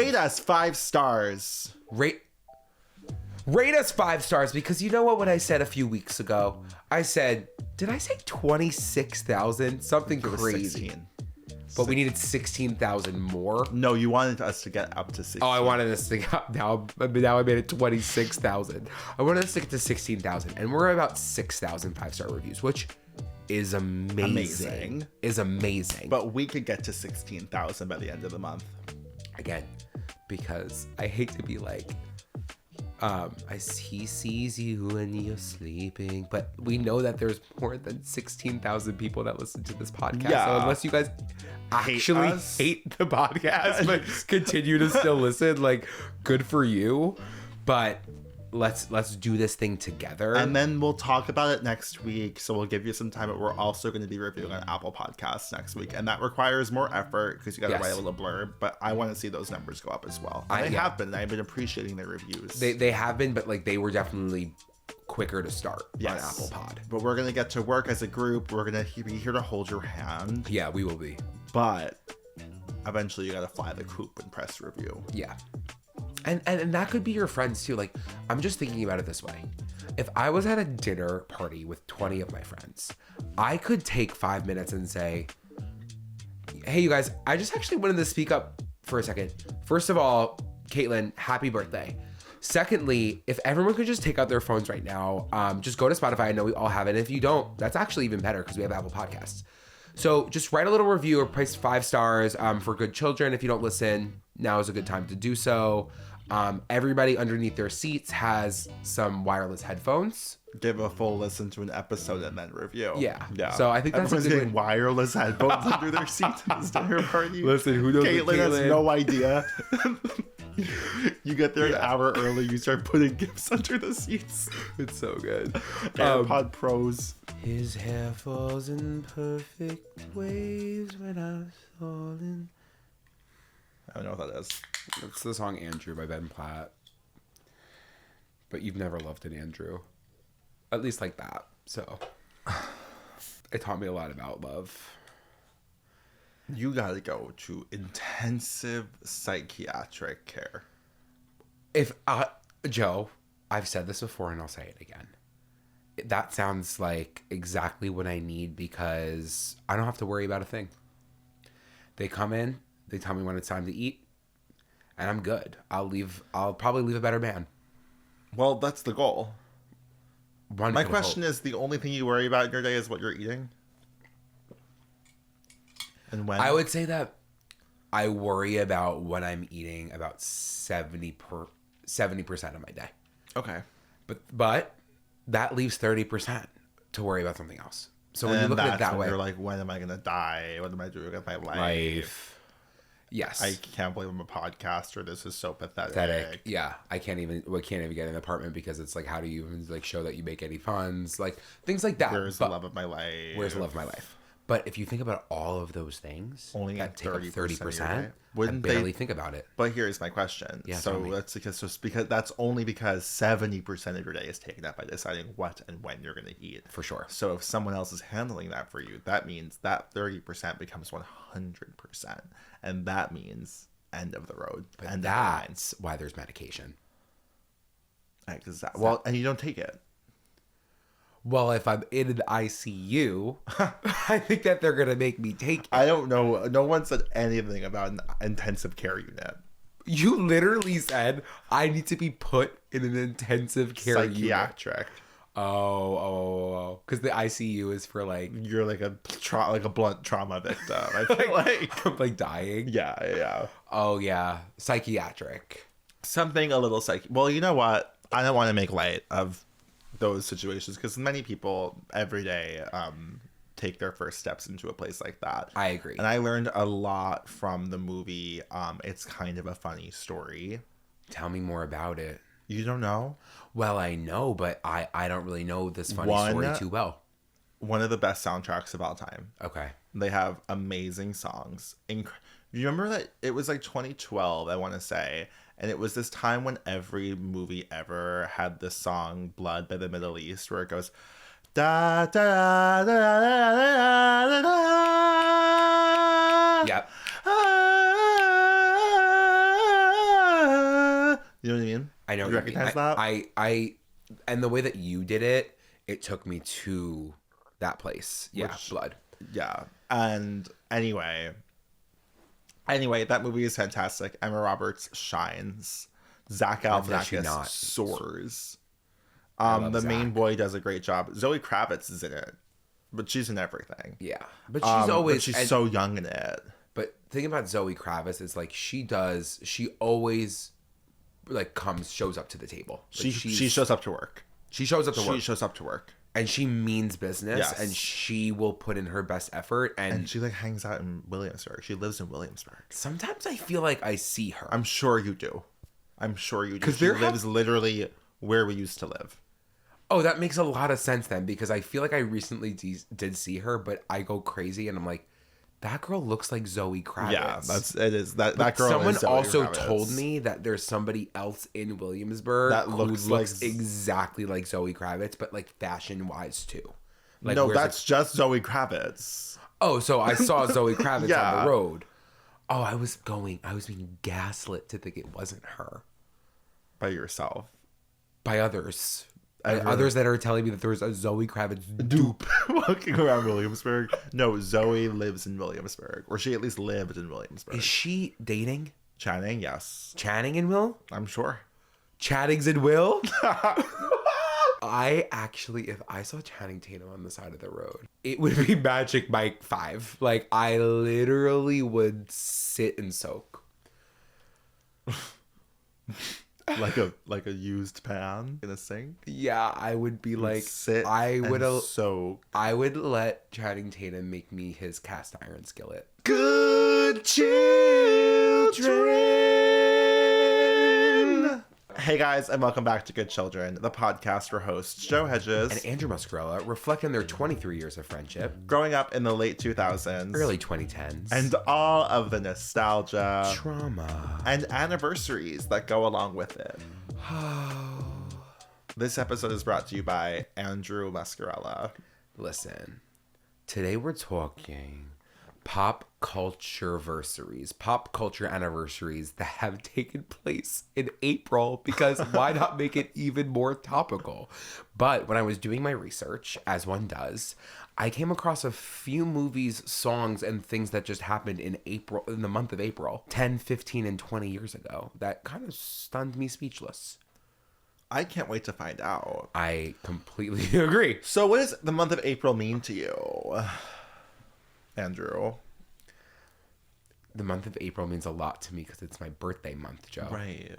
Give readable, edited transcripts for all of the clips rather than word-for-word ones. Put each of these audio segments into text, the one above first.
rate us 5 stars. Rate us 5 stars, because you know what I said a few weeks ago? I said, did I say 26,000? Something crazy. 16. But we needed 16,000 more. No, you wanted us to get up to 16. Oh, I wanted us to get up. Now I made it 26,000. I wanted us to get to 16,000. And we're about 6,000 5-star reviews, which is amazing. Is amazing. But we could get to 16,000 by the end of the month. Again, because I hate to be like, he sees you when you're sleeping, but we know that there's more than 16,000 people that listen to this podcast. Yeah. So unless you guys actually hate the podcast but continue to still listen, like, good for you. But let's do this thing together, and then we'll talk about it next week. So we'll give you some time, but we're also going to be reviewing on Apple Podcasts next week, and that requires more effort because you got to write a little blurb. But I want to see those numbers go up as well. I've been appreciating their reviews. They have been, but like they were definitely quicker to start on Apple Pod. But we're going to get to work as a group. We're going to be here to hold your hand. Yeah, we will be. But eventually you got to fly the coop and press review. Yeah. And that could be your friends too. Like, I'm just thinking about it this way. If I was at a dinner party with 20 of my friends, I could take 5 minutes and say, hey, you guys, I just actually wanted to speak up for a second. First of all, Caitlin, happy birthday. Secondly, if everyone could just take out their phones right now, just go to Spotify. I know we all have it. And if you don't, that's actually even better because we have Apple Podcasts. So just write a little review or place 5 stars for Good Children. If you don't listen, now is a good time to do so. Everybody underneath their seats has some wireless headphones. Give a full listen to an episode and then review. Yeah. So I think that's everyone's getting wireless headphones under their seats at this dinner party. Listen, who knows? Caitlin has no idea. You get there an hour early. You start putting gifts under the seats. It's so good. AirPod Pros. His hair falls in perfect waves when I fall in. I don't know what that is. It's the song Andrew by Ben Platt. But you've never loved it, Andrew. At least like that. So it taught me a lot about love. You gotta go to intensive psychiatric care. Joe, I've said this before and I'll say it again. That sounds like exactly what I need because I don't have to worry about a thing. They come in, they tell me when it's time to eat, and I'm good. I'll probably leave a better man. Well, that's the goal. My question is, the only thing you worry about in your day is what you're eating? And when? I would say that I worry about what I'm eating about 70% of my day. Okay. But that leaves 30% to worry about something else. So when you look at it that way, you're like, when am I going to die? What am I doing with my life? Yes. I can't believe I'm a podcaster. This is so pathetic. Yeah. I can't even get an apartment because it's like, how do you even like show that you make any funds? Like things like that. Where's the love of my life? But if you think about all of those things, only that take up 30%, I think think about it. But here's my question. Yeah, so that's only because 70% of your day is taken up by deciding what and when you're going to eat. For sure. So if someone else is handling that for you, that means that 30% becomes 100%. And that means end of the road. But that's why there's medication. Exactly. Well, and you don't take it. Well, if I'm in an ICU, I think that they're going to make me take it. I don't know. No one said anything about an intensive care unit. You literally said, I need to be put in an intensive care Psychiatric. unit. Oh. Because the ICU is for like... You're like a blunt trauma victim. I feel like... like dying? Yeah. Oh, yeah. Psychiatric. Something a little Well, you know what? I don't want to make light of those situations because many people every day take their first steps into a place like that. I agree. And I learned a lot from the movie It's Kind of a Funny Story. Tell me more about it. You don't know? Well, I know, but I don't really know this funny story too well. One of the best soundtracks of all time. Okay. They have amazing songs. You remember that it was like 2012, I want to say, and it was this time when every movie ever had this song "Blood" by the Middle East, where it goes da da da da da da da. Yep. You know what I mean? I know. You what you mean. recognize that? And the way that you did it, it took me to that place. Yeah, blood. Yeah. And anyway, that movie is fantastic. Emma Roberts shines. Zach Galifianakis soars. The main boy does a great job. Zoe Kravitz is in it, but she's in everything. Yeah, but she's so young in it. But the thing about Zoe Kravitz is like she always like shows up to the table. Like she shows up to work. She shows up to work. She shows up to work. And she means business, Yes. and she will put in her best effort. And she like hangs out in Williamsburg. She lives in Williamsburg. Sometimes I feel like I see her. I'm sure you do. Because she lives literally where we used to live. Oh, that makes a lot of sense then, because I feel like I recently did see her, but I go crazy and I'm like, that girl looks like Zoe Kravitz. Yeah, it is. That girl. Someone is Zoe also Kravitz. told me that there's somebody else in Williamsburg that who looks exactly like Zoe Kravitz, but like fashion wise too. Like, no, that's just Zoe Kravitz. Oh, so I saw Zoe Kravitz on the road. Oh, I was being gaslit to think it wasn't her. By yourself. By others. Others that are telling me that there was a Zoe Kravitz dupe walking around Williamsburg. No, Zoe lives in Williamsburg, or she at least lived in Williamsburg. Is she dating Channing? Yes. Channing and Will? I'm sure. Channings and Will? I actually, if I saw Channing Tatum on the side of the road, it would be Magic Mike 5. Like, I literally would sit and soak. like a used pan in a sink. Yeah, I would be like, sit. I would soak. I would let Channing Tatum make me his cast iron skillet. Good children. Hey guys, and welcome back to Good Children, the podcast where hosts Joe Hegyes and Andrew Muscarella reflect on their 23 years of friendship, growing up in the late 2000s, early 2010s, and all of the nostalgia, trauma, and anniversaries that go along with it. This episode is brought to you by Andrew Muscarella. Listen, today we're talking pop culture anniversaries that have taken place in April, because why not make it even more topical? But when I was doing my research, as one does, I came across a few movies, songs, and things that just happened in April, in the month of April, 10, 15, and 20 years ago, that kind of stunned me speechless. I can't wait to find out. I completely agree. So what does the month of April mean to you, Andrew? The month of April means a lot to me because it's my birthday month, Joe. Right.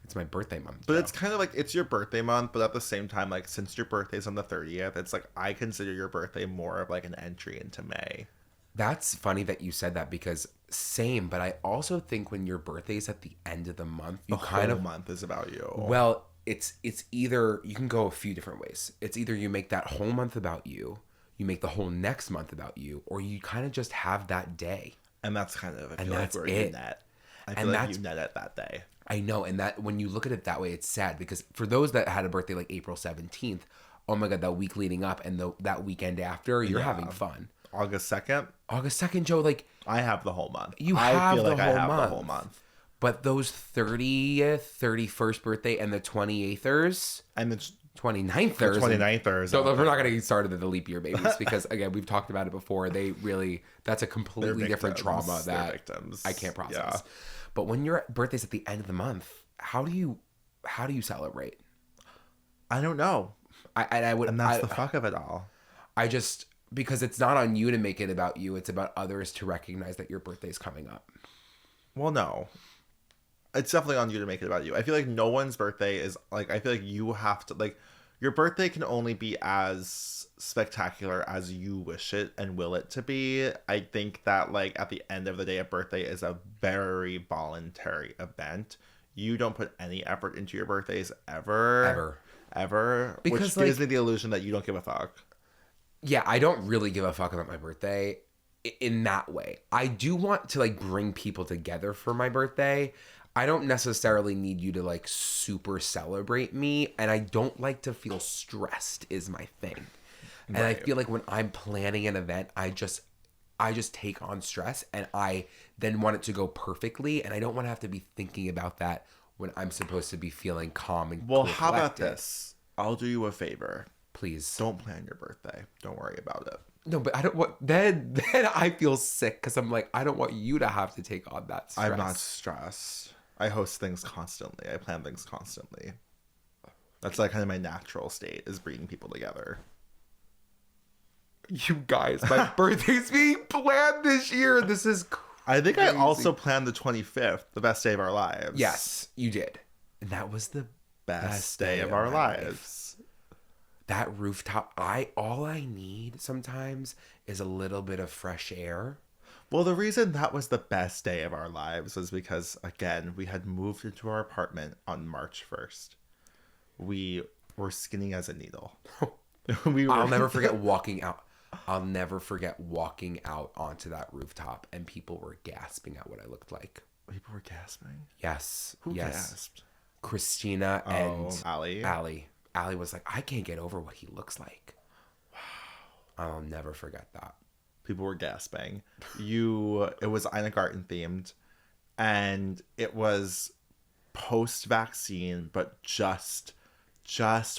It's my birthday month, But Joe. it's kind of like, it's your birthday month, but at the same time, like, since your birthday's on the 30th, it's like, I consider your birthday more of like an entry into May. That's funny that you said that, because same, but I also think when your birthday is at the end of the month, you The whole month is about you. Well, it's either, you can go a few different ways. It's either you make that whole month about you make the whole next month about you, or you kind of just have that day. And that's kind of, I feel that's like where it. you net. I feel like you net it that day. I know, and that when you look at it that way, it's sad, because for those that had a birthday like April 17th, oh my God, that week leading up and that weekend after, you're having fun. August 2nd? August 2nd, Joe, like... I have the whole month. I feel like I have the whole month. But those 30th, 31st birthday, and the 28thers... And the 29thers. The 29thers. So we're not going to get started at the leap year babies, because again, we've talked about it before. That's a completely different trauma that I can't process. Yeah. But when your birthday's at the end of the month, how do you celebrate? I don't know. And that's the fuck of it all. Because it's not on you to make it about you. It's about others to recognize that your birthday's coming up. Well, no. It's definitely on you to make it about you. I feel like no one's birthday is like, I feel like you have to, like, your birthday can only be as spectacular as you wish it and will it to be. I think that, like, at the end of the day, a birthday is a very voluntary event. You don't put any effort into your birthdays ever. Because, which gives me the illusion that you don't give a fuck. Yeah, I don't really give a fuck about my birthday in that way. I do want to, like, bring people together for my birthday. I don't necessarily need you to, like, super celebrate me, and I don't like to feel stressed is my thing. And I feel like when I'm planning an event, I just take on stress, and I then want it to go perfectly, and I don't want to have to be thinking about that when I'm supposed to be feeling calm and Well, cool, how about collected. this? I'll do you a favor. Please. Don't plan your birthday. Don't worry about it. No, but I don't want then I feel sick because I'm like, I don't want you to have to take on that stress. I'm not stressed. I host things constantly. I plan things constantly. That's like kind of my natural state, is bringing people together. You guys, my birthday's being planned this year. This is crazy. I think I also planned the 25th, the best day of our lives. Yes, you did. And that was the Best day of our my life. lives. That rooftop, all I need sometimes is a little bit of fresh air. Well, the reason that was the best day of our lives was because, again, we had moved into our apartment on March 1st. We were skinny as a needle. I'll never forget walking out. I'll never forget walking out onto that rooftop and people were gasping at what I looked like. People were gasping? Yes. Who yes. gasped? Christina and Allie. Allie was like, I can't get over what he looks like. Wow. I'll never forget that. People were gasping. It was Ina Garten themed, and it was post-vaccine, but just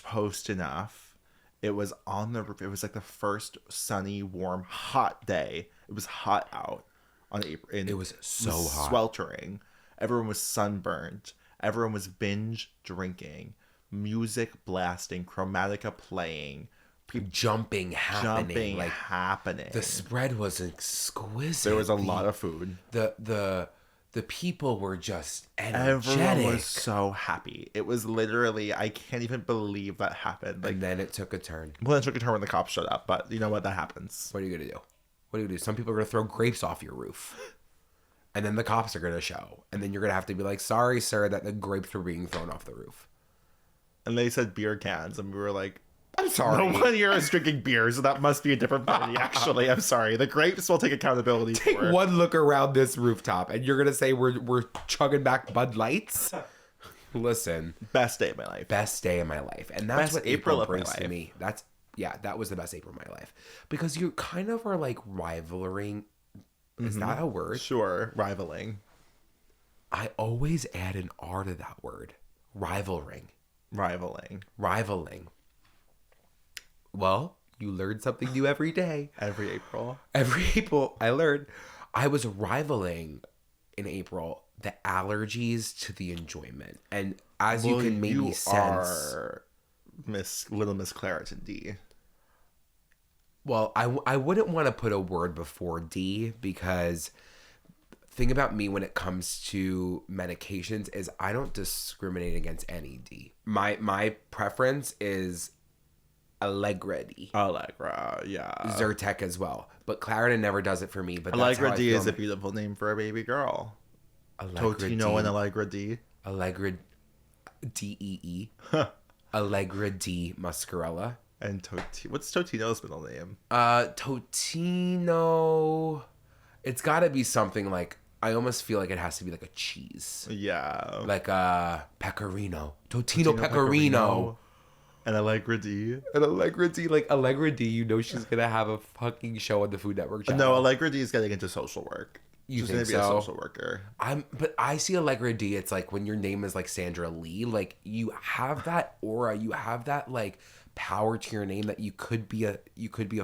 post enough. It was on the roof. It was like the first sunny, warm, hot day. It was hot out on April. It was so hot. Sweltering. Everyone was sunburned. Everyone was binge drinking. Music blasting. Chromatica playing. Jumping happening. The spread was exquisite. There was a lot of food. The people were just energetic. Everyone was so happy. It was literally, I can't even believe that happened. And then it took a turn. Well, it took a turn when the cops showed up, but you know what? That happens. What are you going to do? What are you going to do? Some people are going to throw grapes off your roof. And then the cops are going to show. And then you're going to have to be like, sorry, sir, that the grapes were being thrown off the roof. And they said beer cans, and we were like, I'm sorry. No one here is drinking beer, so that must be a different party, actually. I'm sorry. The grapes will take accountability Take for it. one look around this rooftop, and you're going to say we're chugging back Bud Lights? Listen. Best day of my life. Best day of my life. And that's Best what April April of my brings to life. me. That was the best April of my life. Because you kind of are like rivaling. Is that a word? Sure. Rivaling. I always add an R to that word. Rivaling. Well, you learn something new every day. Every April. Every April, I learned. I was rivaling in April the allergies to the enjoyment. And as you can maybe sense. Are Little Miss Claritin D. Well, I wouldn't want to put a word before D because thing about me when it comes to medications is I don't discriminate against any D. My preference is Allegra D. Allegra, yeah. Zyrtec as well. But Claritin never does it for me. But Allegra that's how D I feel. is a beautiful name for a baby girl. Allegra Totino D. and Allegra D. Allegra DEE. Allegra D Muscarella. And what's Totino's middle name? Totino. It's got to be something like, I almost feel like it has to be like a cheese. Yeah. Like Pecorino. Totino Pecorino. And Allegra D. And Allegra D, like Allegra D, you know she's gonna have a fucking show on the Food Network channel. No, Allegra D is getting into social work. She's gonna be a social worker. But I see Allegra D, it's like when your name is like Sandra Lee, like you have that aura, you have that like power to your name that you could be a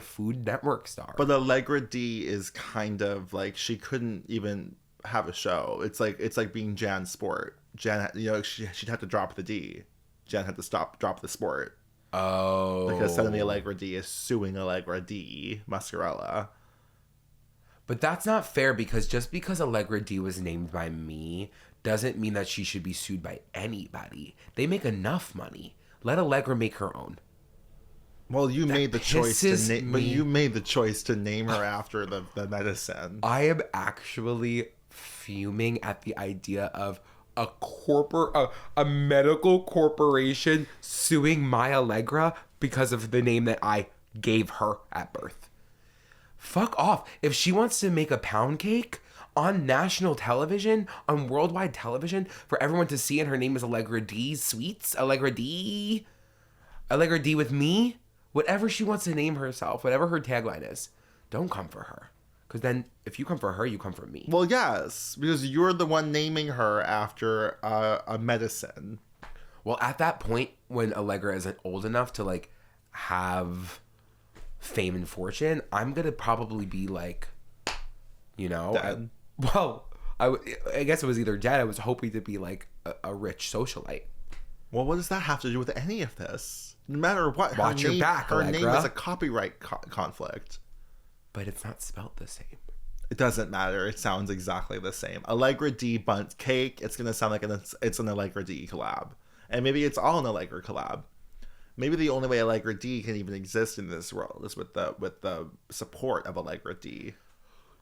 Food Network star. But Allegra D is kind of like, she couldn't even have a show. It's like being Jan Sport. Jan, she'd have to drop the D. Jen had to drop the sport. Oh. Because suddenly Allegra D is suing Allegra D, Muscarella. But that's not fair because just because Allegra D was named by me doesn't mean that she should be sued by anybody. They make enough money. Let Allegra make her own. Well, you made the choice to pisses but me- you made the choice to name her after the medicine. I am actually fuming at the idea of a medical corporation suing my Allegra because of the name that I gave her at birth. Fuck off. If she wants to make a pound cake on national television, on worldwide television, for everyone to see, and her name is Allegra D Sweets, Allegra D with me, whatever she wants to name herself, whatever her tagline is, don't come for her. Because then if you come for her, you come for me. Well, yes, because you're the one naming her after a medicine. Well, at that point, when Allegra isn't old enough to, like, have fame and fortune, I'm going to probably be, like, you know... Dead. I guess it was either dead. I was hoping to be, like, a rich socialite. Well, what does that have to do with any of this? No matter what, Watch your back, her name Allegra. is a copyright conflict. But it's not spelled the same. It doesn't matter. It sounds exactly the same. Allegra D Bunt Cake. It's gonna sound like it's an Allegra D collab, and maybe it's all an Allegra collab. Maybe the only way Allegra D can even exist in this world is with the support of Allegra D.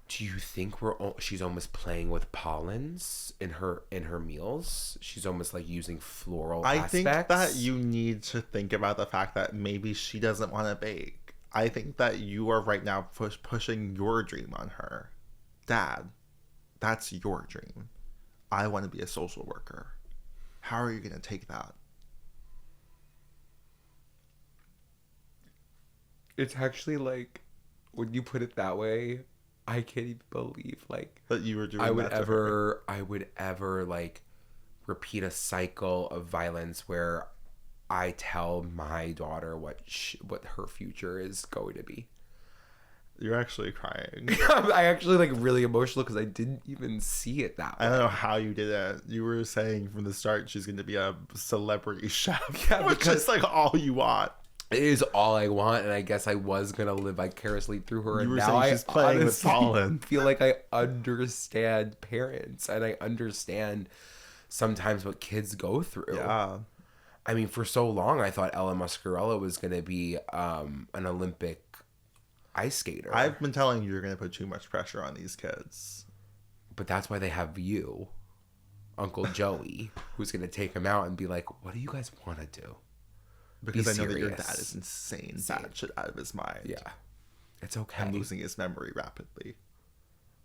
Do you think she's almost playing with pollens in her meals? She's almost like using floral aspects. I think that you need to think about the fact that maybe she doesn't want to bake. I think that you are right now pushing your dream on her. Dad, that's your dream. I want to be a social worker. How are you going to take that? It's actually like, when you put it that way, I can't even believe like that you were doing I would ever like repeat a cycle of violence where I tell my daughter what her future is going to be. You're actually crying. I actually like really emotional because I didn't even see it that way. I don't know how you did it. You were saying from the start she's going to be a celebrity chef, yeah, which is like all you want. It is all I want, and I guess I was gonna live vicariously through her. You And were now saying she's playing with pollen. Feel like I understand parents, and I understand sometimes what kids go through. Yeah. I mean, for so long, I thought Ella Muscarella was gonna be an Olympic ice skater. I've been telling you you're gonna put too much pressure on these kids. But that's why they have you, Uncle Joey, who's gonna take them out and be like, "What do you guys want to do?" Because I know that your dad is insane, batshit out of his mind. Yeah. It's okay. And losing his memory rapidly.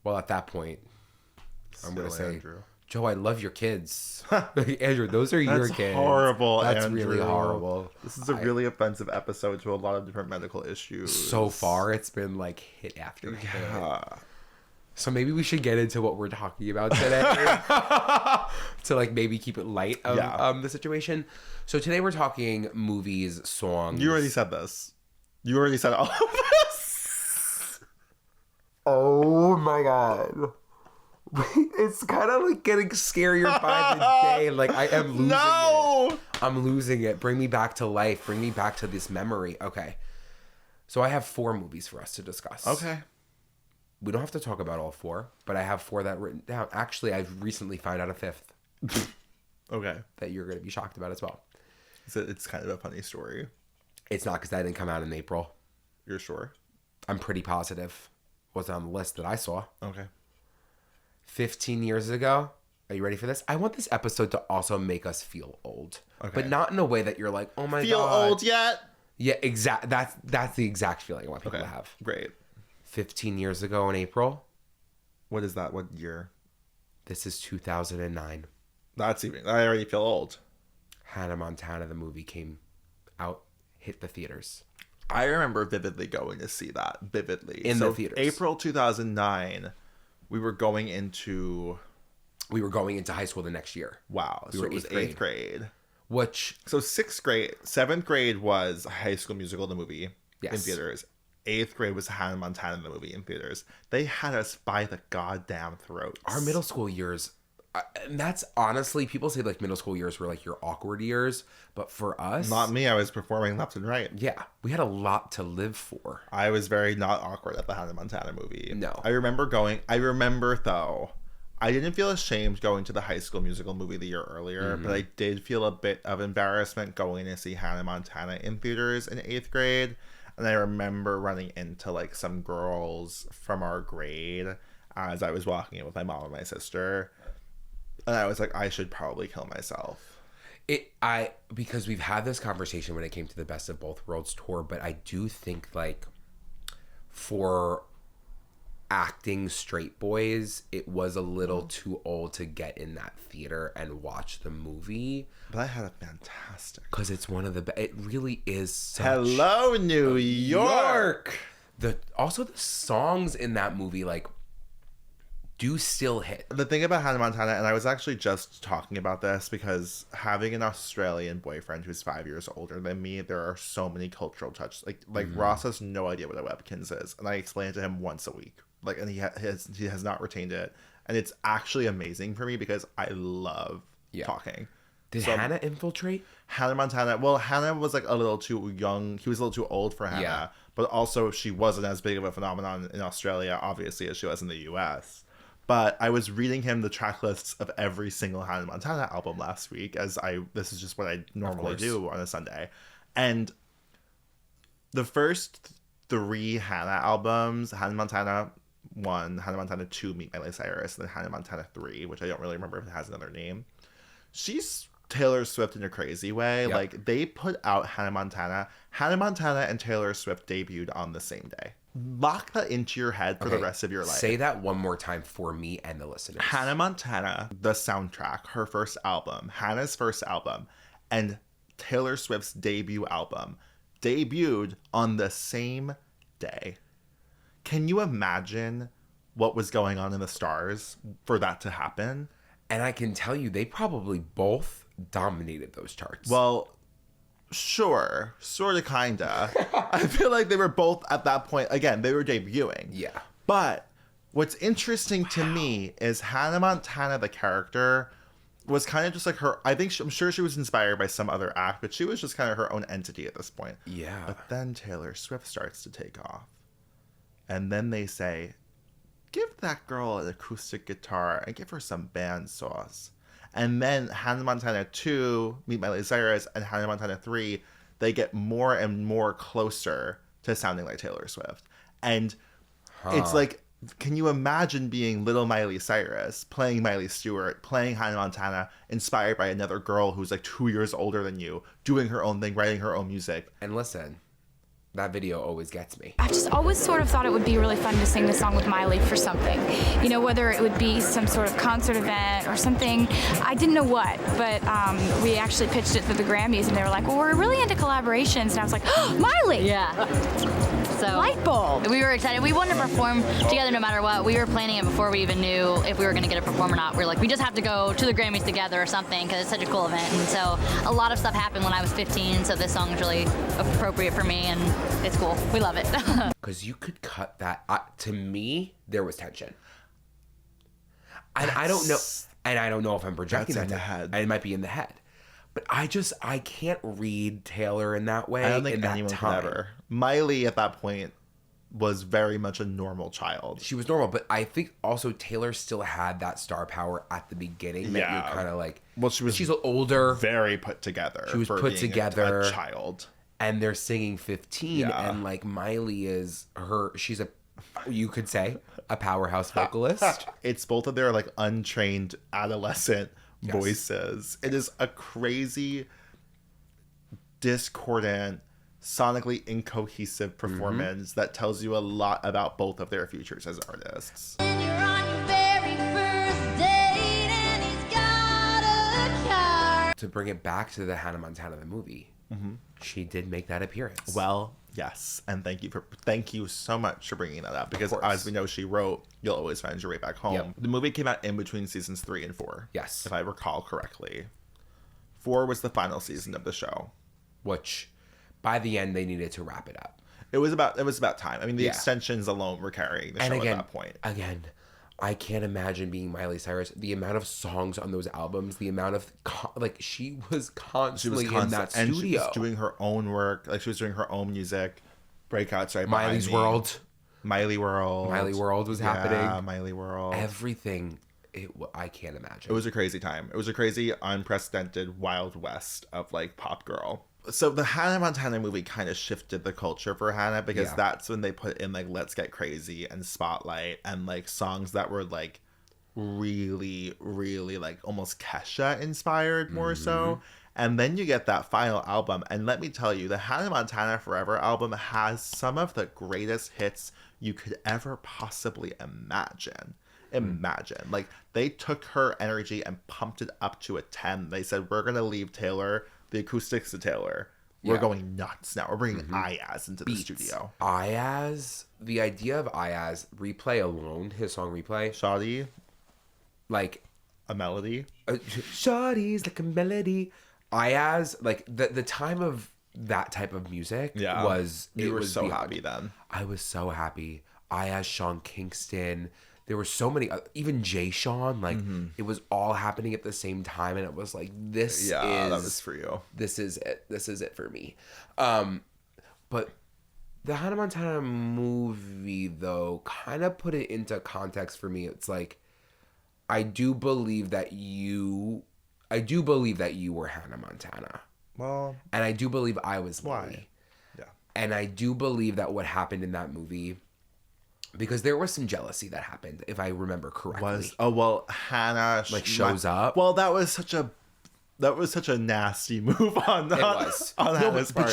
Well, at that point, I'm going to say, Andrew. Joe, I love your kids. Andrew, those are your kids. Horrible, That's Andrew. really horrible. This is a really offensive episode to a lot of different medical issues. So far, it's been like hit after hit. Yeah. So maybe we should get into what we're talking about today to like maybe keep it light of the situation. So today we're talking movies, songs. You already said this. You already said all of this. Oh my god. It's kind of like getting scarier by the day. Like I am losing it. I'm losing it. Bring me back to life. Bring me back to this memory. Okay. So I have 4 movies for us to discuss. Okay. We don't have to talk about all 4, but I have 4 that written down. Actually, I've recently found out a 5th. Okay. That you're going to be shocked about as well. It's kind of a funny story. It's not because that didn't come out in April. You're sure? I'm pretty positive. Was on the list that I saw. Okay. 15 years ago. Are you ready for this? I want this episode to also make us feel old. Okay. But not in a way that you're like, oh my god. Feel old yet? Yeah, exact. That's the exact feeling I want people to have. Great. 15 years ago in April. What is that? What year? This is 2009. That's even... I already feel old. Hannah Montana, the movie, came out, hit the theaters. I remember vividly going to see that. Vividly. In the theaters. April 2009, we were going into high school the next year. Wow. We so were it was 8th grade. Which... So 6th grade, 7th grade was High School Musical, the movie, in theaters. 8th grade was Hannah Montana, the movie, in theaters. They had us by the goddamn throats. Our middle school years... and that's honestly, people say like middle school years were like your awkward years, but for us, Not me. I was performing left and right. yeah, we had a lot to live for. I was very not awkward at the Hannah Montana movie. No. I remember though, I didn't feel ashamed going to the High School Musical movie the year earlier, but I did feel a bit of embarrassment going to see Hannah Montana in theaters in 8th grade. And I remember running into like some girls from our grade as I was walking in with my mom and my sister. And I was like, I should probably kill myself. Because we've had this conversation when it came to the Best of Both Worlds tour, but I do think like for acting straight boys, it was a little too old to get in that theater and watch the movie. But I had a fantastic. Because it's one of the it really is such... Hello, New York! Also the songs in that movie like do still hit. The thing about Hannah Montana, and I was actually just talking about this because having an Australian boyfriend who's 5 years older than me, there are so many cultural touches. Like Ross has no idea what a Webkins is, and I explain it to him once a week. Like, and he has not retained it, and it's actually amazing for me because I love talking. Did Hannah infiltrate? Hannah Montana. Well, Hannah was like a little too young. He was a little too old for Hannah, Yeah. but also she wasn't as big of a phenomenon in Australia, obviously, as she was in the US. But I was reading him the track lists of every single Hannah Montana album last week, this is just what I normally do on a Sunday. And the first 3 Hannah albums, Hannah Montana 1, Hannah Montana 2, Meet Miley Cyrus, and then Hannah Montana 3, which I don't really remember if it has another name. She's Taylor Swift in a crazy way. Yep. Like, they put out Hannah Montana. Hannah Montana and Taylor Swift debuted on the same day. Lock that into your head for the rest of your life. Say that one more time for me and the listeners. Hannah Montana, the soundtrack, her first album, Hannah's first album, and Taylor Swift's debut album debuted on the same day. Can you imagine what was going on in the stars for that to happen? And I can tell you, they probably both dominated those charts. Well, sure, sort of, kinda. I feel like they were both at that point. Again, they were debuting. Yeah. But what's interesting to me is Hannah Montana, the character, was kind of just like her. I'm sure she was inspired by some other act, but she was just kind of her own entity at this point. Yeah. But then Taylor Swift starts to take off. And then they say, give that girl an acoustic guitar and give her some band sauce. And then Hannah Montana 2, Meet Miley Cyrus, and Hannah Montana 3, they get more and more closer to sounding like Taylor Swift. And it's like, can you imagine being little Miley Cyrus, playing Miley Stewart, playing Hannah Montana, inspired by another girl who's like 2 years older than you, doing her own thing, writing her own music? And listen, that video always gets me. I've just always sort of thought it would be really fun to sing the song with Miley for something. You know, whether it would be some sort of concert event or something. I didn't know what, but we actually pitched it to the Grammys, and they were like, well, we're really into collaborations. And I was like, oh, Miley! Yeah. So Light bulb! we were excited. We wanted to perform together no matter what. We were planning it before we even knew if we were going to get to perform or not. We were like, we just have to go to the Grammys together or something because it's such a cool event. And so a lot of stuff happened when I was 15, so this song is really appropriate for me, and it's cool. We love it. Because you could cut that. To me, there was tension. And I don't know. And I don't know if I'm projecting That's that. in the head. It might be in the head. But I can't read Taylor in that way. I don't think in that anyone time. could ever. Miley at that point was very much a normal child. She was normal, but I think also Taylor still had that star power at the beginning. That Yeah. you're kind of like, Well, she's older, Very put together. She was for put being together. a child. and they're singing 15, Yeah. and like Miley is she's you could say, a powerhouse vocalist. It's both of their like untrained adolescent voices. It is a crazy, discordant, sonically incohesive performance that tells you a lot about both of their futures as artists. To bring it back to the Hannah Montana the movie, she did make that appearance. Well, yes, and thank you so much for bringing that up, because as we know, she wrote "You'll Always Find Your Way Back Home." Yep. The movie came out in between seasons 3 and 4. Yes. if I recall correctly. 4 was the final season of the show. Which, by the end, they needed to wrap it up. It was about time. I mean, the extensions alone were carrying the show again, at that point. Again, I can't imagine being Miley Cyrus. The amount of songs on those albums, the amount of she was constantly in that and studio. she was doing her own work. Like, she was doing her own music. Breakouts right Miley's behind me. World. Miley World. Miley World was happening. Yeah, Miley World. Everything. I can't imagine. It was a crazy time. It was a crazy, unprecedented Wild West of like pop girl. So the Hannah Montana movie kind of shifted the culture for Hannah, because that's when they put in like Let's Get Crazy and Spotlight and like songs that were like really, really like almost Kesha inspired more so. And then you get that final album. And let me tell you, the Hannah Montana Forever album has some of the greatest hits you could ever possibly imagine. Like, they took her energy and pumped it up to a 10. They said, we're going to leave Taylor, the acoustics to Taylor. we're going nuts now. We're bringing Ayaz into the studio. Ayaz, the idea of Ayaz, Replay alone, his song Replay, Shoddy, like a melody. Shawty's like a melody. Ayaz, like the time of that type of music was You were was so beyond. happy then. I was so happy. Ayaz, Sean Kingston. There were so many, even Jay Sean. Like it was all happening at the same time, and it was like That was for you. This is it. This is it for me. But the Hannah Montana movie, though, kind of put it into context for me. It's like, I do believe that you were Hannah Montana. Well, And I do believe I was Lily. why? Yeah. And I do believe that what happened in that movie, because there was some jealousy that happened, if I remember correctly. Hannah shows up. Well, that was such a nasty move on was. Hannah's but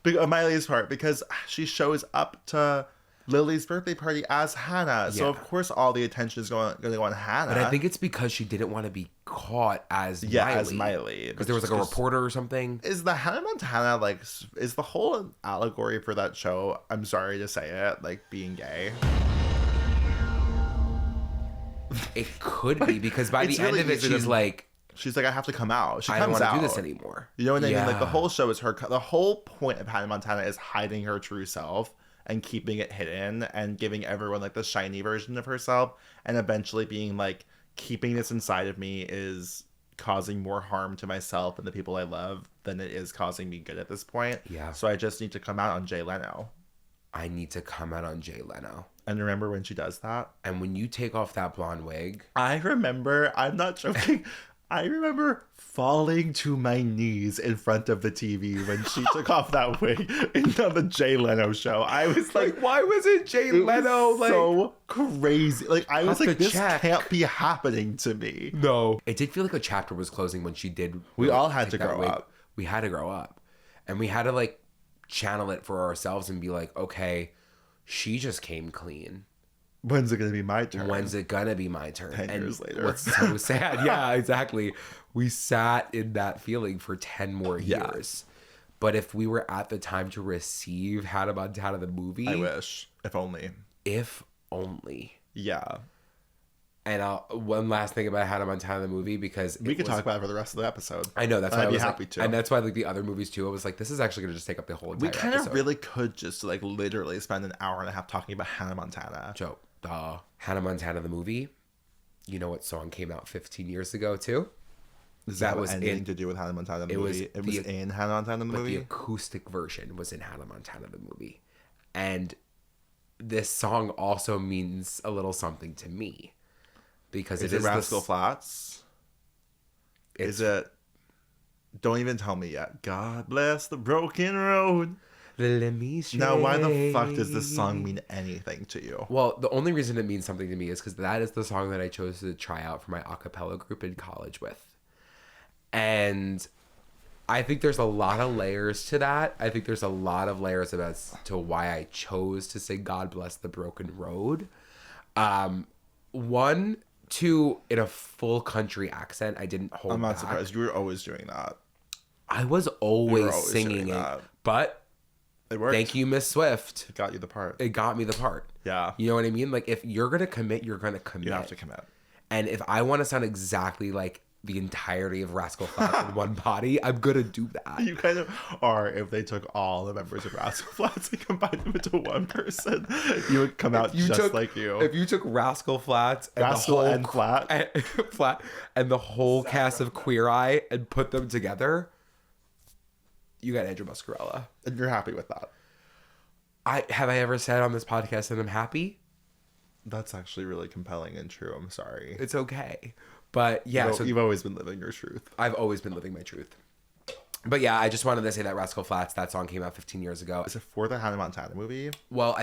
part. On Miley's part, because she shows up to Lily's birthday party as Hannah. So of course all the attention is going to go on Hannah. But I think it's because she didn't want to be caught as Miley. as Miley. Because there was like a reporter or something. Is the Hannah Montana, like, is the whole allegory for that show, I'm sorry to say it, like, being gay? It could be, because by the really end of it, easy to- she's like, She's like, I have to come out. She I don't comes want to out. do this anymore. You know what I mean? Like, the Yeah. whole show is her. The whole point of Hannah Montana is hiding her true self and keeping it hidden and giving everyone, like, the shiny version of herself, and eventually being like, keeping this inside of me is causing more harm to myself and the people I love than it is causing me good at this point. Yeah. So I just need to come out on Jay Leno. I need to come out on Jay Leno. And remember when she does that? And when you take off that blonde wig, I remember, I'm not joking, I remember falling to my knees in front of the TV when she took off that wig on the Jay Leno show. I was like, why was it Jay it Leno? was so crazy. Like, I was Cut like, the this check. can't be happening to me. No. It did feel like a chapter was closing when she did. We all had take to that grow wig. up. We had to grow up. And we had to, like, channel it for ourselves and be like, okay, she just came clean. When's it going to be my turn? When's it gonna be my turn? 10 years later. What's so sad? Yeah, exactly. We sat in that feeling for 10 more years. But if we were at the time to receive Hannah Montana the movie, I wish. If only. if only. Yeah. And one last thing about Hannah Montana the movie, because We could talk about it for the rest of the episode. I know, that's why I'd I be was happy like, to. and that's why like the other movies too. I was like, this is actually gonna just take up the whole entire We kind episode. of really could just, like, literally spend an hour and a half talking about Hannah Montana. Joe, Hannah Montana the movie. You know what song came out 15 years ago too? Does that that was have anything in- to do with Hannah Montana the it was movie? It was in Hannah Montana the But movie? the acoustic version was in Hannah Montana the movie, and this song also means a little something to me because Is it it is Rascal Flatts? Is it... Don't even tell me yet. God bless the broken road. Let me stray. Now, why the fuck does this song mean anything to you? Well, the only reason it means something to me is because that is the song that I chose to try out for my a cappella group in college with. And I think there's a lot of layers to that. I think there's a lot of layers as to why I chose to say God Bless the Broken Road. One, two, in a full country accent. I didn't hold I'm not back. surprised. You were always doing that. I was You always, were always singing doing it. that. But It worked. thank you, Miss Swift. It got you the part. It got me the part. Yeah. You know what I mean? Like, if you're going to commit, you're going to commit. You have to commit. And if I want to sound exactly like the entirety of Rascal Flatts in one body, I'm going to do that. You kind of are. If they took all the members of Rascal Flatts and combined them into one person, you would come out just like you. If you took Rascal Flatts and Rascal the whole and Flat. Flat and the whole cast of Queer Eye and put them together, you got Andrew Muscarella. And you're happy with that. Have I ever said on this podcast that I'm happy? That's actually really compelling and true. I'm sorry. It's okay. But yeah, so You've always been living your truth. I've always been living my truth. But yeah, I just wanted to say that Rascal Flatts, that song came out 15 years ago. Is it for the Hannah Montana movie? Well,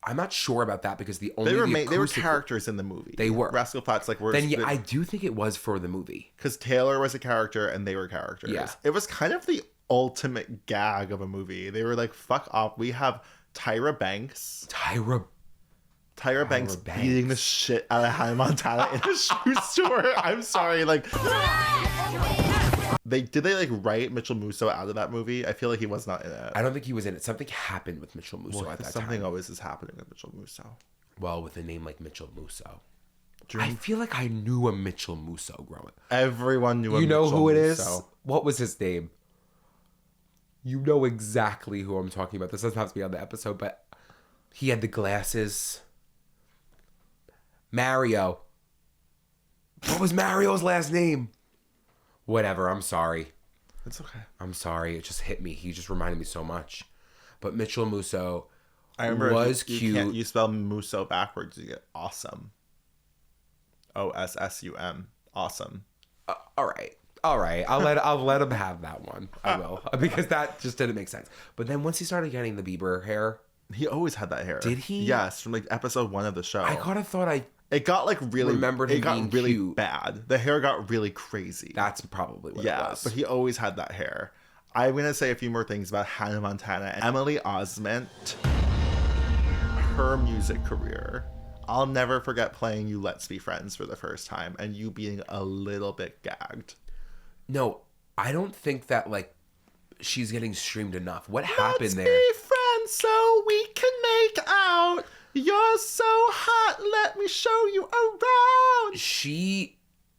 I'm not sure about that because the only They were characters in the movie. They were. Rascal Flatts were. Then yeah, I do think it was for the movie. Because Taylor was a character and they were characters. Yeah. It was kind of the ultimate gag of a movie. They were like, fuck off. We have Tyra Banks Banks. beating the shit out of Hannah Montana in a shoe store. I'm sorry, like Did they like write Mitchell Musso out of that movie? I feel like he was not in it. I don't think he was in it. Something happened with Mitchell Musso at that Something time. always is happening with Mitchell Musso. Well, with a name like Mitchell Musso. Dream- I feel like I knew a Mitchell Musso growing up. Everyone knew a You know Mitchell who it Musso. is? What was his name? You know exactly who I'm talking about. This doesn't have to be on the episode, but he had the glasses. Mario. What was Mario's last name? Whatever, I'm sorry. It's okay. I'm sorry. It just hit me. He just reminded me so much. But Mitchell Musso I remember was you cute. spell Musso backwards, you get awesome. OSSUM. Awesome. All right. I'll let him have that one. I will. Because that just didn't make sense. But then once he started getting the Bieber hair, He always had that hair. Did he? Yes, from like episode 1 of the show. I kind of thought It got like really remembered it him got being really cute. bad. The hair got really crazy. that's probably what it Yeah, was. but he always had that hair. I'm gonna say a few more things about Hannah Montana and Emily Osment. Her music career. I'll never forget playing you Let's Be Friends for the first time and you being a little bit gagged. No, I don't think that like she's getting streamed enough. What happened Let's there? be friends so we can make out. You're so hot, let me show you around.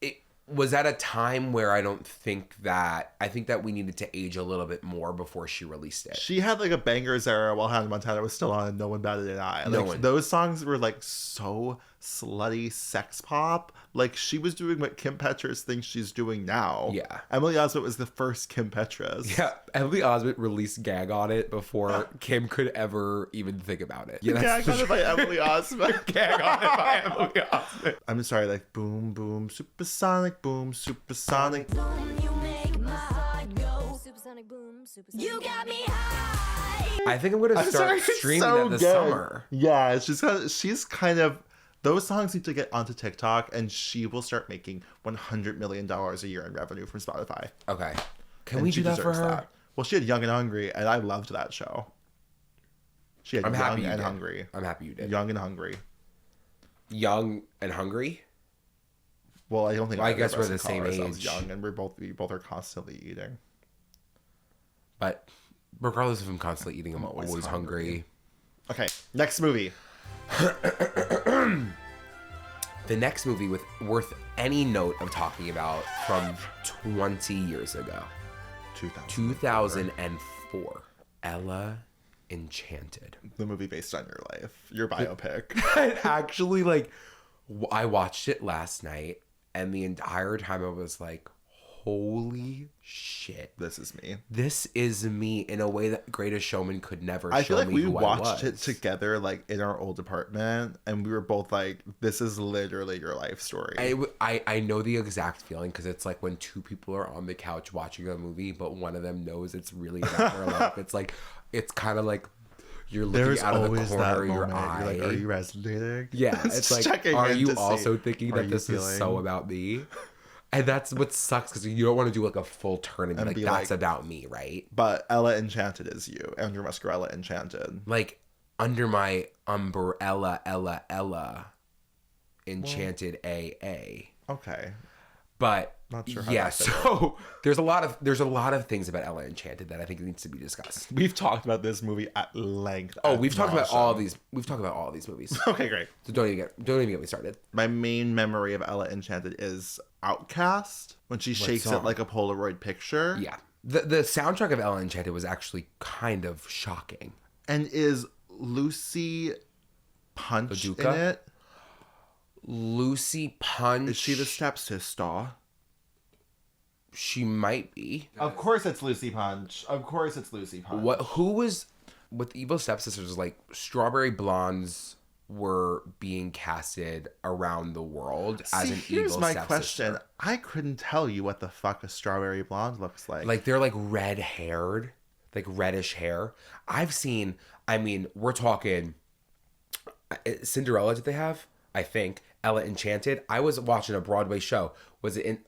It was at a time where I think that we needed to age a little bit more before she released it. She had like a bangers era while Hannah Montana was still on and no one batted an eye. No Like one. those songs were like so slutty sex pop. Like she was doing what Kim Petras thinks she's doing now. Yeah. Emily Osment was the first Kim Petras. Yeah, Emily Osment released Gag on it before Kim could ever even think about it. Yeah, Gag on it by Emily Osment. Gag on it by Emily Osment. I'm sorry, like boom, boom, supersonic, boom, supersonic. You make my heart go. Supersonic boom, supersonic. You got me high. I think I'm gonna I'm start sorry, it's streaming so that this good. summer. Yeah, she's kind of those songs need to get onto TikTok and she will start making $100 million a year in revenue from Spotify. Okay, can And we she do that for deserves her? Well, she had Young and Hungry, and I loved that show. She had I'm Young happy you and did. Hungry. I'm happy you did. Young and Hungry. Young and hungry. Well, I don't think Well, I either guess of we're us the can call same ourselves age. young, and we both are constantly eating. But regardless if I'm constantly eating, I'm always always hungry. Okay, next movie. The next movie worth any note of talking about from 20 years ago. 2004. Ella Enchanted. The movie based on your life, your biopic. Actually, like, I watched it last night, and the entire time I was like, holy shit. This is me. This is me in a way that Greatest Showman could never I show feel like me we who watched I was. it together, like in our old apartment, and we were both like, "This is literally your life story." I know the exact feeling because it's like when two people are on the couch watching a movie, but one of them knows it's really about their life. It's like, it's kind of like you're looking There's out of the always corner that of your moment. eye. You're like, "Are you resonating?" Yeah, it's Just like, checking are in you to see, also thinking "Are that you this is so feeling-" about me? And that's what sucks because you don't want to do like a full turn and be And like, be that's like- about me, right? But Ella Enchanted is you, and your Muscarella Enchanted. Like under my umbrella, Ella, Enchanted AA. Okay, But Not sure how yeah, that fits. so there's a lot of things about Ella Enchanted that I think needs to be discussed. we've talked about this movie at length. Oh, ad we've talked about nauseam. all these. We've talked about all these movies. Okay, great. So don't even get me started. My main memory of Ella Enchanted is Outcast when she shakes it song? like a Polaroid picture. Yeah, the soundtrack of Ella Enchanted was actually kind of shocking. And is Lucy Punch in Paducah? it? Lucy Punch. Is she the stepsister? She might be. Of course it's Lucy Punch. Of course it's Lucy Punch. What? Who was with Evil Stepsisters? Like Strawberry Blondes were being casted around the world as See, an here's evil my stepsister. question. I couldn't tell you what the fuck a strawberry blonde looks like. Like they're like red haired, like reddish hair. I've seen. I mean, we're talking Cinderella. Did they have? I think Ella Enchanted. I was watching a Broadway show. Was it in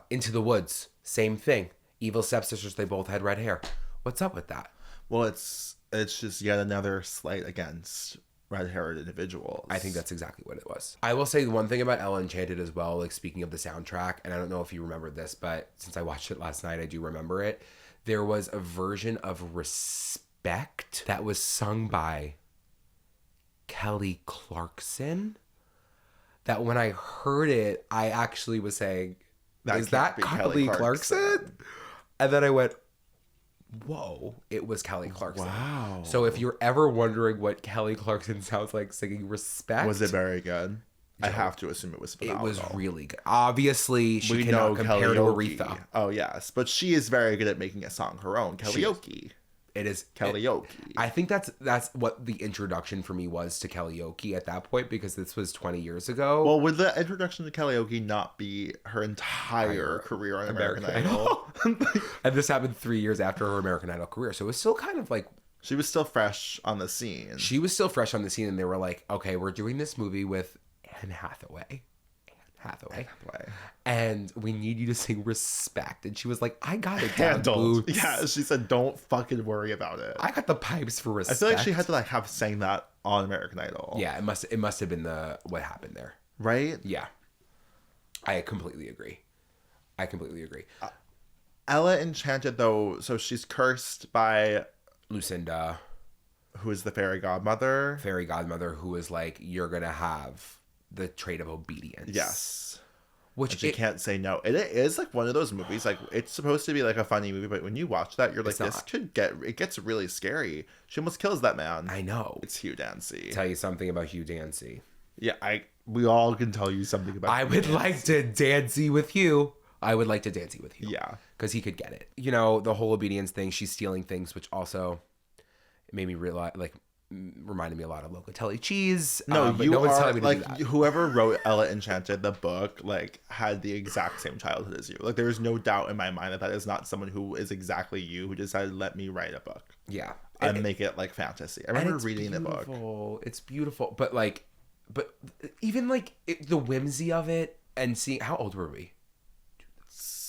Into the Woods? Same thing. Evil stepsisters. They both had red hair. What's up with that? well, it's just yet another slight against red-haired individuals. I think that's exactly what it was. I will say one thing about Ella Enchanted as well, like speaking of the soundtrack, and I don't know if you remember this, but since I watched it last night, I do remember it. There was a version of Respect that was sung by Kelly Clarkson that when I heard it, I actually was saying, is that Kelly Clarkson? And then I went, whoa, it was Kelly Clarkson. Wow. So if you're ever wondering what Kelly Clarkson sounds like singing Respect. Was it very good? I have to assume it was phenomenal. It was really good. Obviously, she cannot compare to Aretha. Oh, yes. But she is very good at making a song her own. Karaoke. It is karaoke. I think that's what the introduction for me was to karaoke at that point, because this was 20 years ago. Well, would the introduction to karaoke not be her entire career on American Idol? And this happened 3 years after her American Idol career, so it was still kind of like she was still fresh on the scene. She was still fresh on the scene, and they were like, "Okay, we're doing this movie with Anne Hathaway." And we need you to sing Respect. And she was like, I got it down, handled. boots. Yeah, she said, don't fucking worry about it. I got the pipes for Respect. I feel like she had to like have sang that on American Idol. Yeah, it must have been what happened there. Right? Yeah. I completely agree. Ella Enchanted, though, so she's cursed by Lucinda, who is the fairy godmother. Who is like, you're going to have the trait of obedience. Yes. Which and she can't say no. And it is like one of those movies, like it's supposed to be like a funny movie, but when you watch that, you're like, it gets really scary. She almost kills that man. I know. It's Hugh Dancy. Tell you something about Hugh Dancy. Yeah, we all can tell you something about I would like to dancey with you. Yeah. Because he could get it. You know, the whole obedience thing, she's stealing things, which also made me realize, like, reminded me a lot of Locatelli cheese. No, but you no one's are telling me to like do that. whoever wrote Ella Enchanted, the book, like had the exact same childhood as you. Like there is no doubt in my mind that is not someone who is exactly you who decided let me write a book. Yeah, and make it like fantasy. I remember reading the book. It's beautiful, but even like the whimsy of it and seeing how old were we?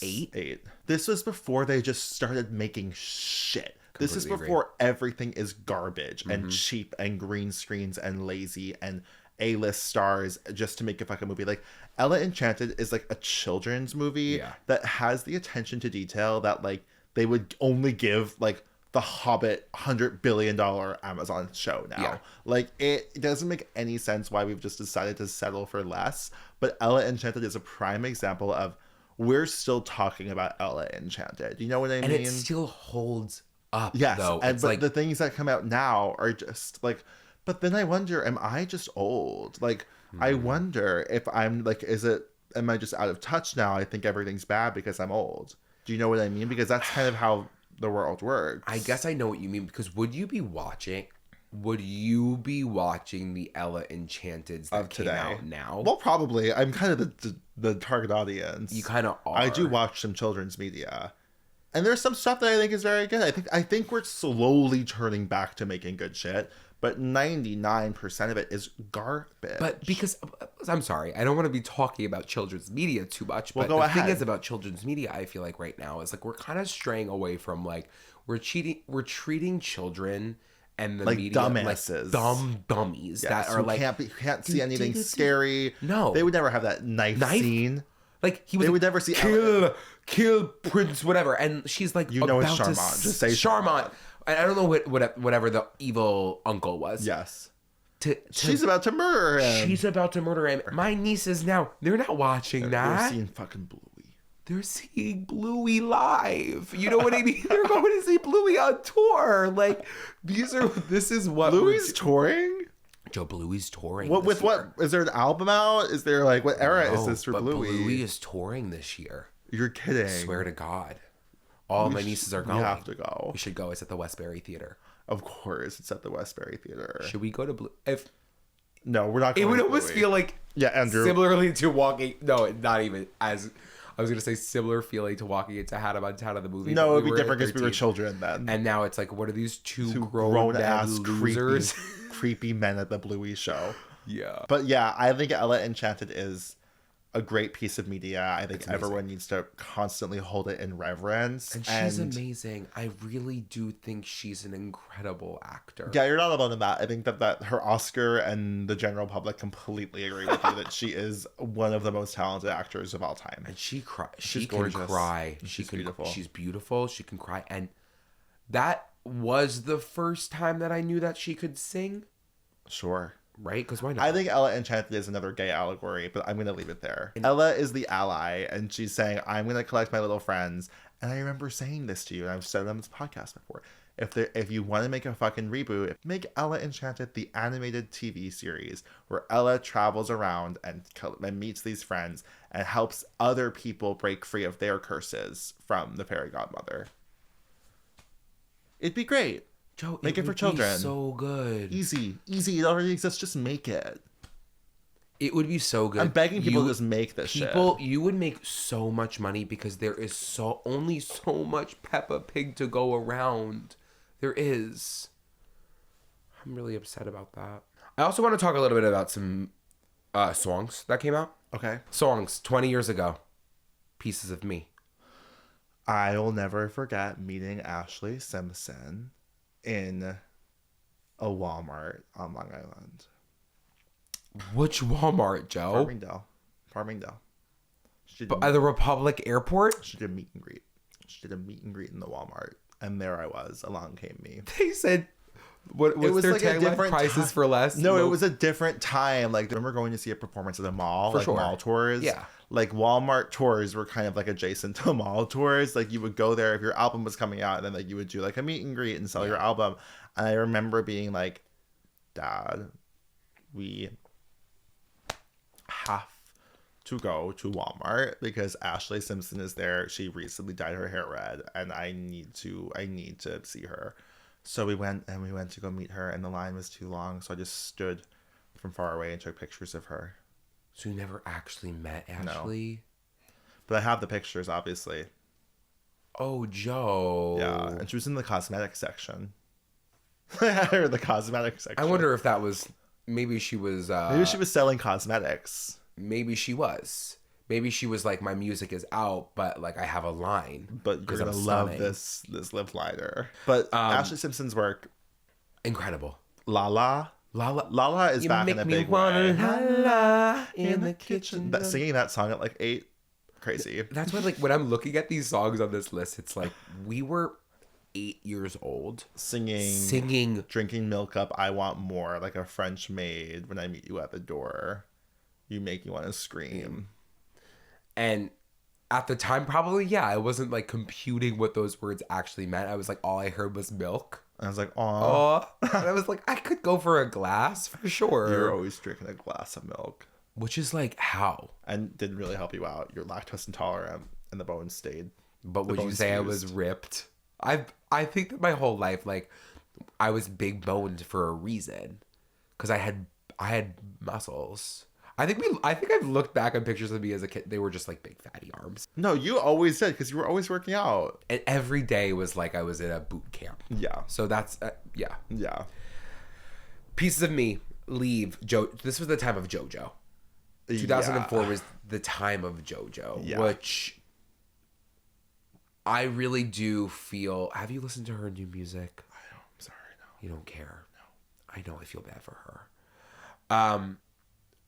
8. This was before they just started making shit. This is before everything is garbage and cheap and green screens and lazy and A-list stars just to make a fucking movie. Like Ella Enchanted is like a children's movie that has the attention to detail that like they would only give like The Hobbit $100 billion Amazon show now. Yeah. Like it doesn't make any sense why we've just decided to settle for less. But Ella Enchanted is a prime example of we're still talking about Ella Enchanted. You know what I mean? And it still holds up. Yes, though. but like the things that come out now are just like. But then I wonder, am I just old? Like, I wonder if I'm like, am I just out of touch now? I think everything's bad because I'm old. Do you know what I mean? Because that's kind of how the world works. I guess I know what you mean, because would you be watching the Ella Enchanteds that came out now? Well, probably. I'm kind of the target audience. You kind of are. I do watch some children's media. And there's some stuff that I think is very good. I think we're slowly turning back to making good shit, but 99% of it is garbage. But because I'm sorry, I don't want to be talking about children's media too much. Well, but the thing is about children's media, I feel like right now is like we're kind of straying away from like we're treating children and the like media dumbasses, like dumb dummies that are like can't see anything scary. No, they would never have that knife scene. Like they would never see kill Prince whatever, and she's like, you know, it's Charmant. Just say Charmant. I don't know whatever the evil uncle was. Yes. She's about to murder him. She's about to murder him. My nieces now, they're not watching that. They're seeing fucking Bluey. They're seeing Bluey live. You know what I mean? They're going to see Bluey on tour. Like, this is what Bluey's touring? Joe, Bluey's touring. What is there an album out? Is there like what era is this for Bluey? Bluey is touring this year. You're kidding. I swear to God. All my nieces are going. We have to go. We should go. It's at the Westbury Theater. Of course, it's at the Westbury Theater. Should we go to Blue? No, we're not going. It would almost feel like Andrew. Similarly to walking. No, not even as. I was gonna say similar feeling to walking into Hannah Montana the movie. No, it'd be different because we were children then. And now it's like, what are these two grown ass losers? creepy men at the Bluey show? Yeah. But yeah, I think Ella Enchanted is a great piece of media. I think It's amazing. everyone needs to constantly hold it in reverence. And she's amazing. I really do think she's an incredible actor. Yeah, you're not alone in that. I think that her Oscar and the general public completely agree with you that she is one of the most talented actors of all time. And she cry. She's She can gorgeous. cry. She's can, beautiful. She's beautiful. She can cry. And that was the first time that I knew that she could sing. Sure. Right? Because why not? I think Ella Enchanted is another gay allegory, but I'm going to leave it there. Ella is the ally, and she's saying, I'm going to collect my little friends. And I remember saying this to you, and I've said it on this podcast before. If you want to make a fucking reboot, make Ella Enchanted the animated TV series where Ella travels around and meets these friends and helps other people break free of their curses from the fairy godmother. It'd be great. Joe, Make it for would be children. so good. Easy. It already exists. Just make it. It would be so good. I'm begging people to just make this shit. You would make so much money because there is only so much Peppa Pig to go around. There is. I'm really upset about that. I also want to talk a little bit about some songs that came out. Okay. Songs 20 years ago. Pieces of Me. I'll never forget meeting Ashley Simpson in a Walmart on Long Island. Which Walmart, Joe? Farmingdale. At the Republic Airport? She did a meet and greet. She did a meet and greet in the Walmart. And there I was. Along came me. They said, what was their tagline? Prices for less? No, it was a different time. Like, I remember going to see a performance at the mall, like sure. mall tours. Yeah. Like, Walmart tours were kind of like adjacent to mall tours. Like, you would go there if your album was coming out, and then like you would do like a meet and greet and sell your album. And I remember being like, Dad, we have to go to Walmart because Ashley Simpson is there. She recently dyed her hair red, and I need to see her. So we went to go meet her, and the line was too long, so I just stood from far away and took pictures of her. So you never actually met Ashley? But I have the pictures, obviously. Oh, Joe. Yeah, and she was in the cosmetic section. I had her in the cosmetic section. I wonder if that was, maybe she was maybe she was selling cosmetics. Maybe she was. Maybe she was like, my music is out, but like I have a line. But you're gonna love this lip liner. But Ashley Simpson's work, incredible. Lala is You back make in a me big wanna way. la in the kitchen. Singing that song at like 8, crazy. That's why, like, when I'm looking at these songs on this list, it's like we were 8 years old singing drinking milk up, I want more, like a French maid. When I meet you at the door, you make me want to scream. And at the time, probably, I wasn't like computing what those words actually meant. I was like, all I heard was milk. And I was like, aw. And I was like, I could go for a glass for sure. You're always drinking a glass of milk. Which is like, how? And didn't really help you out. You're lactose intolerant, and the bones stayed. But would you say I was ripped? I think that my whole life, like, I was big boned for a reason, because I had muscles. I think I've looked back on pictures of me as a kid. They were just like big fatty arms. No, you always did, because you were always working out. And every day was like I was in a boot camp. Yeah. So that's yeah. Pieces of Me, Leave, This was the time of JoJo. 2004 was the time of JoJo, which I really do feel. Have you listened to her new music? I'm sorry, no. You don't care. No. I know. I feel bad for her.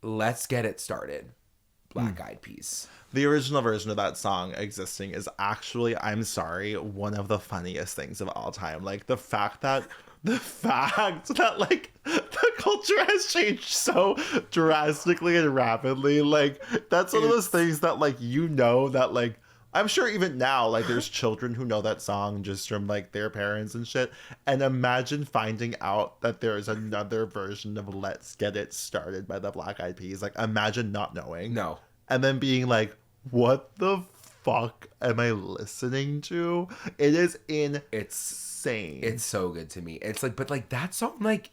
Let's Get It Started. Black Eyed Peas. The original version of that song existing is actually, I'm sorry, one of the funniest things of all time. Like the fact that like the culture has changed so drastically and rapidly. Like that's one of those things that like, that like, I'm sure even now, like there's children who know that song just from like their parents and shit. And imagine finding out that there's another version of Let's Get It Started by the Black Eyed Peas. Like imagine not knowing. No. And then being like, what the fuck am I listening to? It is insane. It's so good to me. It's like, but like that song like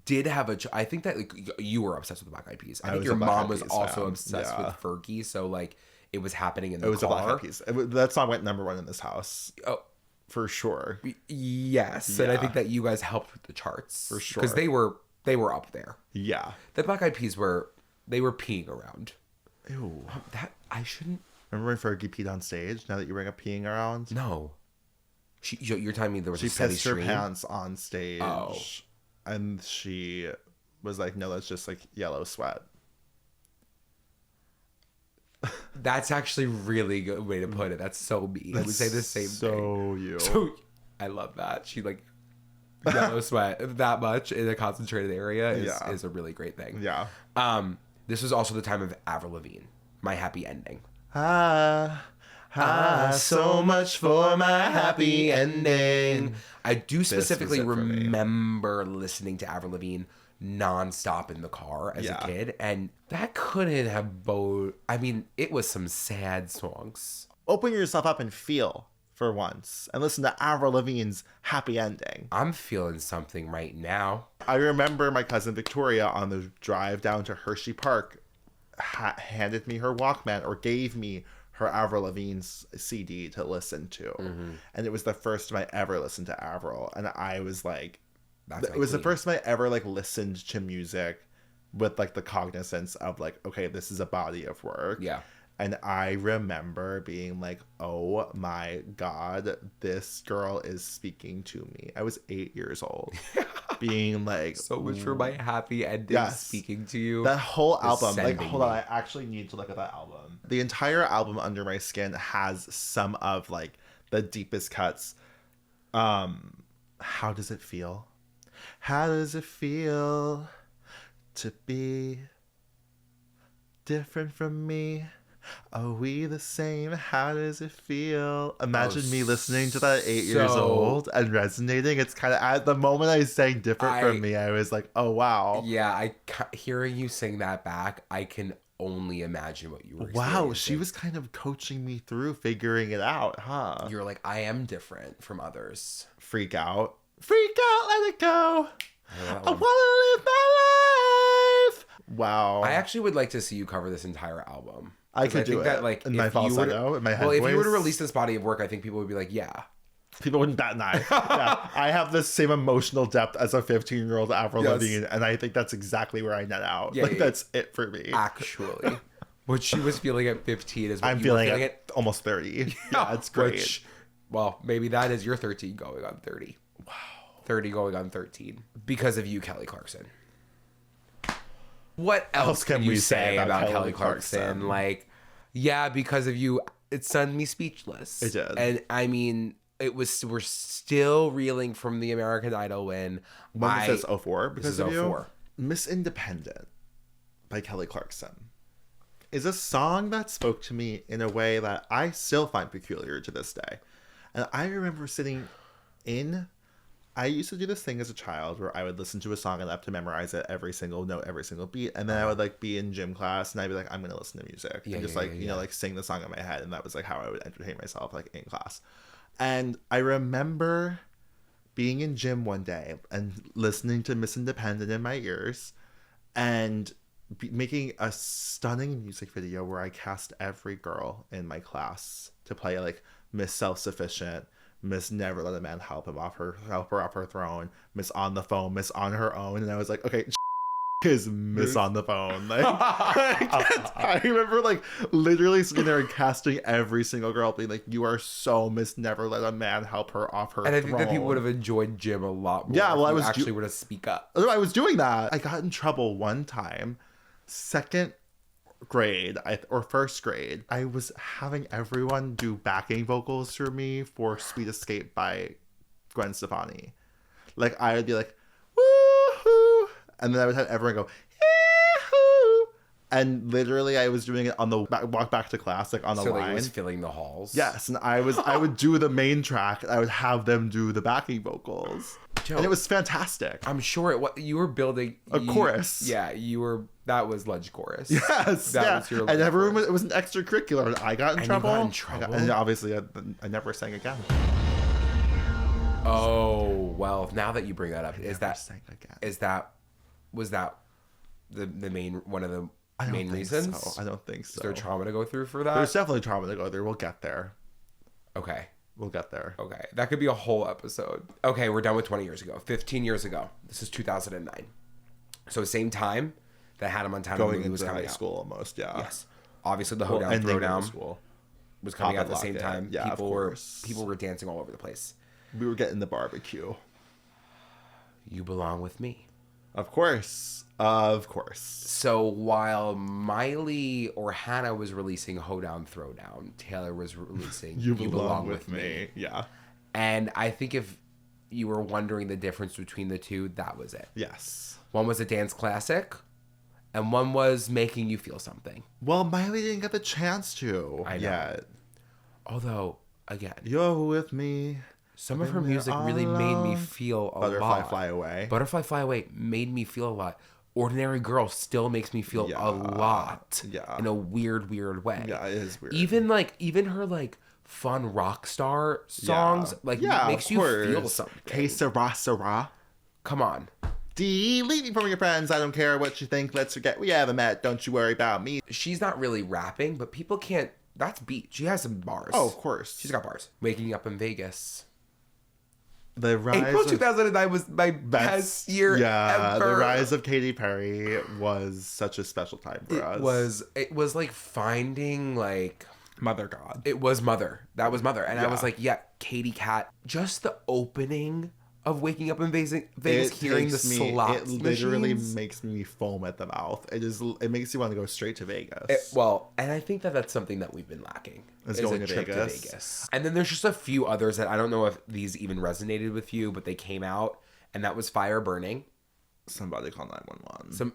did have I think that like you were obsessed with the Black Eyed Peas. I think your mom was also obsessed with Fergie. So like, it was happening in the car. It was a Black Eyed Peas. That song went #1 in this house. Oh, for sure. Yes, and I think that you guys helped with the charts for sure because they were up there. Yeah, the Black Eyed Peas were peeing around. Ew. That I shouldn't. Remember when Fergie peed on stage? Now that you bring up peeing around? No. You're telling me there was She a steady pissed her stream? pants on stage. Oh. And she was like, no, that's just like yellow sweat. That's actually really good way to put it. That's so me. I would say the same thing. So you. So I love that. She like yellow sweat that much in a concentrated area is a really great thing. Yeah. This was also the time of Avril Lavigne, My Happy Ending. So much for my happy ending. I do specifically it for me. remember listening to Avril Lavigne nonstop in the car as a kid, and that couldn't have I mean, it was some sad songs. Open yourself up and feel for once and listen to Avril Lavigne's Happy Ending. I'm feeling something right now. I remember my cousin Victoria on the drive down to Hershey Park handed me her Walkman or gave me her Avril Lavigne's CD to listen to. And it was the first time I ever listened to Avril. And I was like, it was the first time I ever like listened to music with like the cognizance of like, okay, this is a body of work. Yeah. And I remember being like, oh my God, this girl is speaking to me. I was 8 years old. Being like, So much for my happy ending speaking to you. that whole album, like, Sending hold on, me. I actually need to look at that album. The entire album, Under My Skin, has some of like the deepest cuts. How does it feel? How does it feel to be different from me? Are we the same? How does it feel? Imagine me listening to that 8 years old and resonating. It's kind of at the moment I sang different from me, I was like, oh wow. Yeah, hearing you sing that back, I can only imagine what you were Wow, experiencing. she was kind of coaching me through figuring it out, huh? You're like, I am different from others. Freak out. Freak out, let it go. I one. want to live my life. Wow. I actually would like to see you cover this entire album. I could do think it. that, like, in my if you were to- falsetto, in my head Well, if you were to voice. release this body of work, I think people would be like, yeah. People wouldn't bat an eye. Yeah, I have the same emotional depth as a 15-year-old Avril Yes. Lavigne, and I think that's exactly where I net out. Yeah, like, yeah, that's it for me. Actually. What she was feeling at 15 is what I'm you feeling were feeling it almost 30. Yeah, it's great. Which, well, maybe that is your 13 going on 30. Wow. 30 going on 13. Because of you, Kelly Clarkson. What else can you say about Kelly Clarkson? Like, yeah, because of you, it stunned me speechless. It did. And I mean, we're still reeling from the American Idol win. When was this 04? Because is of 04. you? Miss Independent by Kelly Clarkson is a song that spoke to me in a way that I still find peculiar to this day. And I remember I used to do this thing as a child where I would listen to a song and I have to memorize it, every single note, every single beat. And then I would like be in gym class and I'd be like, I'm going to listen to music and just you know, like sing the song in my head. And that was like how I would entertain myself like in class. And I remember being in gym one day and listening to Miss Independent in my ears and making a stunning music video where I cast every girl in my class to play like Miss Self-Sufficient, Miss Never Let a Man help her off her throne, Miss On the Phone, Miss On Her Own. And I was like, okay, is Miss On the Phone. Like, I remember like literally sitting there and casting every single girl, being like, you are so Miss Never Let a Man help her off her throne. And I think that people would have enjoyed Jim a lot more. Yeah, well, I if you was actually were to speak up. I was doing that. I got in trouble one time, second grade or first grade. I was having everyone do backing vocals for me for Sweet Escape by Gwen Stefani. Like I would be like, woohoo, and then I would have everyone go, yahoo, and literally I was doing it on the walk back to class, like on the So line. like, was filling the halls. Yes, and I would do the main track and I would have them do the backing vocals. Joe, And it was fantastic. I'm sure you were building A chorus. Yeah, that was lunch chorus. Yes, That yeah. was your And lunch everyone chorus. it was an extracurricular, and I got in And you trouble. got in trouble? And obviously, I never sang again. Oh well, now that you bring that up, Never sang again. was that the main one of the I don't main think reasons? so. I don't think so. Is there trauma to go through for that? There's definitely trauma to go there. We'll get there. Okay. We'll get there. Okay, that could be a whole episode. Okay, we're done with 20 years ago. 15 years ago. This is 2009. So same time that Hannah Montana Going movie was into coming high out. school almost, yeah. Yes. Obviously, the Well, Hoedown ending middle Throwdown school. was coming Pop out at the and same Lock It. time. Yeah, of People were dancing all over the place. We were getting the barbecue. You Belong With Me. Of course. Of course. So while Miley or Hannah was releasing Hoedown Throwdown, Taylor was releasing You belong with me. Yeah. And I think if you were wondering the difference between the two, that was it. Yes. One was a dance classic, and one was making you feel something. Well, Miley didn't get the chance to. I know. Yet. Although, again, You're with me. some of her When we're music all really made me alone. feel a Butterfly lot. Fly Away. Butterfly Fly Away made me feel a lot. Ordinary Girl still makes me feel Yeah. a lot. Yeah. In a weird way. Yeah, it is weird. Even her like fun rock star songs makes of you course. feel something. Que sera, sera. Come on. Delete me from your friends. I don't care what you think. Let's forget we haven't met. Don't you worry about me. She's not really rapping, but people can't. That's beat. She has some bars. Oh, of course. She's got bars. Waking Up in Vegas. The rise April of 2009 was my best year yeah, ever. the rise of Katy Perry was such a special time for us. It was like finding like Mother God. it was Mother. That was Mother. And I Yeah. was like, yeah, Katy Cat. Just the opening of Waking Up in Vegas, hearing the slots It literally machines. makes me foam at the mouth. It makes you want to go straight to Vegas. And I think that that's something that we've been lacking. Is a going to trip Vegas. And then there's just a few others that I don't know if these even resonated with you, but they came out, and that was Fire Burning. Somebody call 911.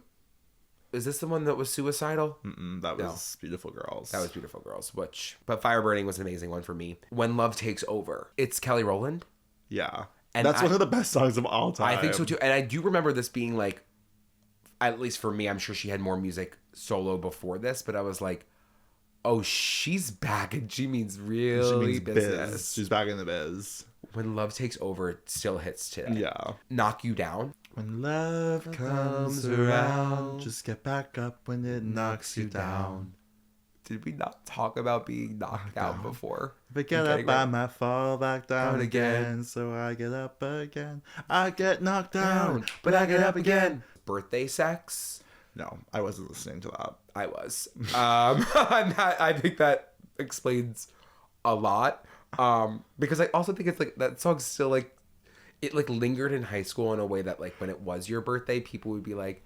Is this the one that was suicidal? That was Beautiful Girls. That was Beautiful Girls, but Fire Burning was an amazing one for me. When Love Takes Over. It's Kelly Rowland. Yeah. And That's one of the best songs of all time. I think so too. And I do remember this being like, at least for me, I'm sure she had more music solo before this, but I was like, oh, she's back and she means really She means business. biz. She's back in the biz. When Love Takes Over, it still hits today. Yeah. Knock You Down. When love comes around, just get back up when it knocks you down. Did we not talk about being knocked out before? If I get up, I might fall back down again. So I get up again. I get knocked down, but I get up again. Birthday Sex. No, I wasn't listening to that. I was. I think that explains a lot. Because I also think it's like that song's still like it like lingered in high school in a way that like when it was your birthday, people would be like,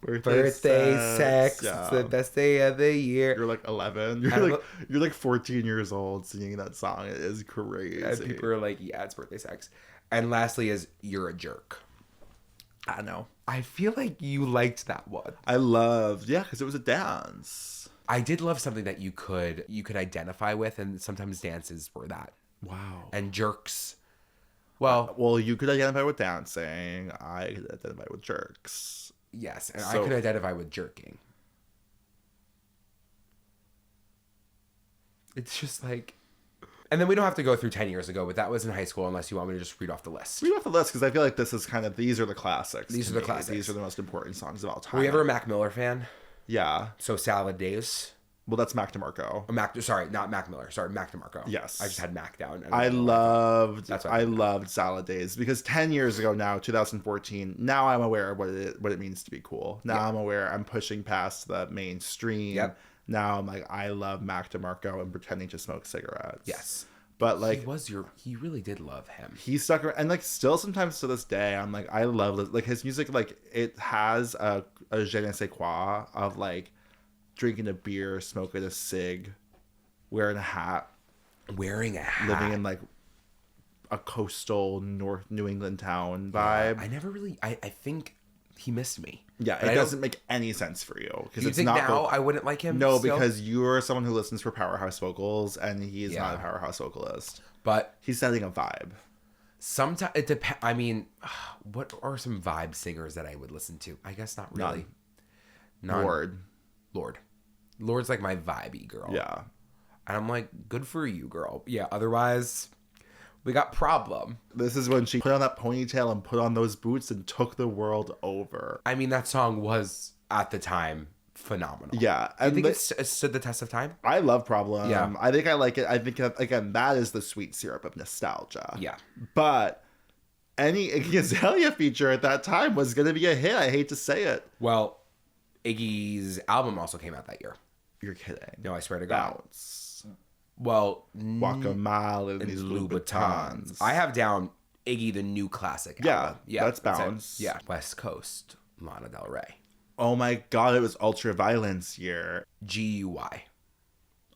birthday sex. Yeah. It's the best day of the year. You're like 11. You're like 14 years old singing that song. It is crazy. And people are like, yeah, it's birthday sex. And lastly is You're a Jerk. I know. I feel like you liked that one. I loved, because it was a dance. I did love something that you could identify with, and sometimes dances were that. Wow. And jerks. Well, You could identify with dancing. I could identify with jerks. yes, and I So- could identify with jerking. It's just like, and then we don't have to go through 10 years ago, but that was in high school unless you want me to just read off the list. Read off the list because I feel like this is these are the classics. These to are the me. classics. These are the most important songs of all time. Were you ever a Mac Miller fan? Yeah. So Salad Days. Well, that's Mac DeMarco. Sorry, not Mac Miller. Sorry, Mac DeMarco. Yes. I just had Mac down. I loved That's what I loved Salad Days because 10 years ago now, 2014, now I'm aware of what it means to be cool. Now I'm aware I'm pushing past the mainstream. Yep. Now I'm like, I love Mac DeMarco and pretending to smoke cigarettes. Yes. But like, you really did love him. he stuck around, and like still sometimes to this day, I'm like, I love like his music. Like it has a je ne sais quoi of like drinking a beer, smoking a cig, wearing a hat, Wearing a hat. living in like a coastal North New England town vibe. I never really, I think he missed me. Yeah, But it I doesn't make any sense for you because You it's think not. now I wouldn't like him? No, still? because you're someone who listens for powerhouse vocals, and he is not a Yeah. powerhouse vocalist. But He's setting a vibe. sometimes it depends. I mean, what are some vibe singers that I would listen to? I guess not really. None. Lord's like my vibey girl. Yeah. And I'm like, good for you, girl. Yeah, otherwise, we got problem. This is when she put on that ponytail and put on those boots and took the world over. I mean, that song was, at the time, phenomenal. Yeah. I And think it stood the test of time. I love Problem. Yeah. I think I like it. I think, again, that is the sweet syrup of nostalgia. Yeah. But any Iggy Azalea feature at that time was going to be a hit. I hate to say it. Well, Iggy's album also came out that year. You're kidding. No, I swear to God. Bounce. Well, Walk a mile in these Louboutins. I have down Iggy, the new classic album. That's it. Bounce. Yeah. West Coast, Lana Del Rey. Oh my God, it was Ultraviolence year. GUY.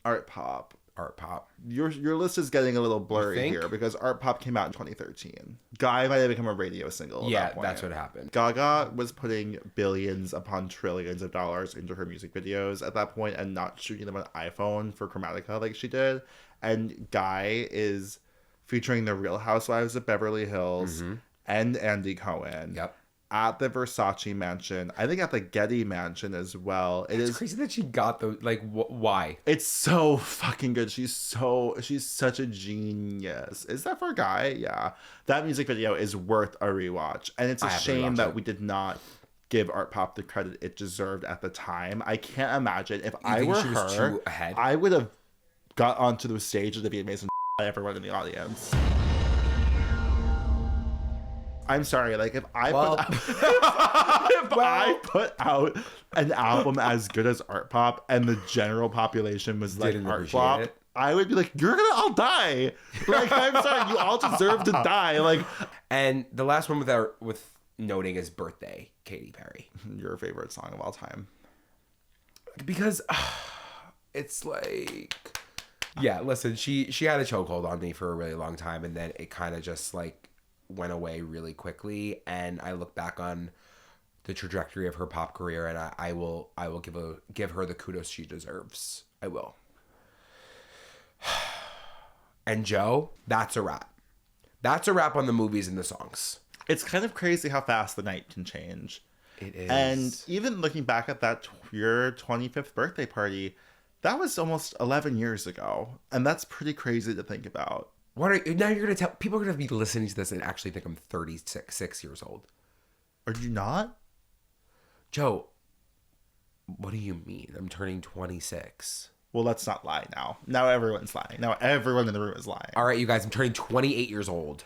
Art Pop. Art Pop. Your list is getting a little blurry think? here because Art Pop came out in 2013. Guy might have become a radio single at Yeah, that point. that's what happened. Gaga was putting billions upon trillions of dollars into her music videos at that point and not shooting them on iPhone for Chromatica like she did. And Guy is featuring the Real Housewives of Beverly Hills and Andy Cohen. Yep. At the Versace mansion. I think at the Getty mansion as well. It's crazy that she got the, like, why? It's so fucking good. She's such a genius. Is that for a guy? Yeah. That music video is worth a rewatch. And it's a shame that we did not give Art Pop the credit it deserved at the time. I can't imagine if I were she was her, too ahead? I would have got onto the stage with the amazing everyone in the audience. I'm sorry, like if I I put out an album as good as Art Pop and the general population was like Didn't Art appreciate Pop, it. I would be like, you're gonna all die. Like, I'm sorry, you all deserve to die. Like, And the last one with noting is Birthday, Katy Perry. your favorite song of all time. Because it's like, yeah, listen, she had a chokehold on me for a really long time, and then it kind of just like went away really quickly. And I look back on the trajectory of her pop career, and I will give her the kudos she deserves. I will. And Joe, that's a wrap. That's a wrap on the movies and the songs. It's kind of crazy how fast the night can change. It is. And even looking back at that your 25th birthday party, that was almost 11 years ago. And that's pretty crazy to think about. Now you're gonna tell people are gonna be listening to this and actually think I'm 36 years old. Are you not? Joe, what do you mean? I'm turning 26. Well, let's not lie now. Now everyone's lying. Now everyone in the room is lying. All right, you guys, I'm turning 28 years old.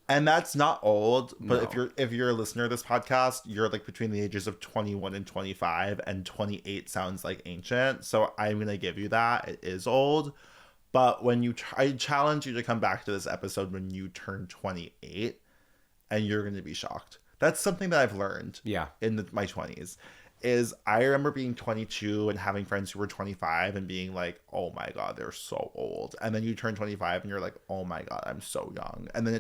And that's not old, but No. if you're a listener of this podcast, you're like between the ages of 21 and 25, and 28 sounds like ancient. So I'm gonna give you that. It is old. But when I challenge you to come back to this episode when you turn 28, and you're going to be shocked. That's something that I've learned in my 20s. Is I remember being 22 and having friends who were 25 and being like, oh my God, they're so old. And then you turn 25 and you're like, oh my God, I'm so young. And then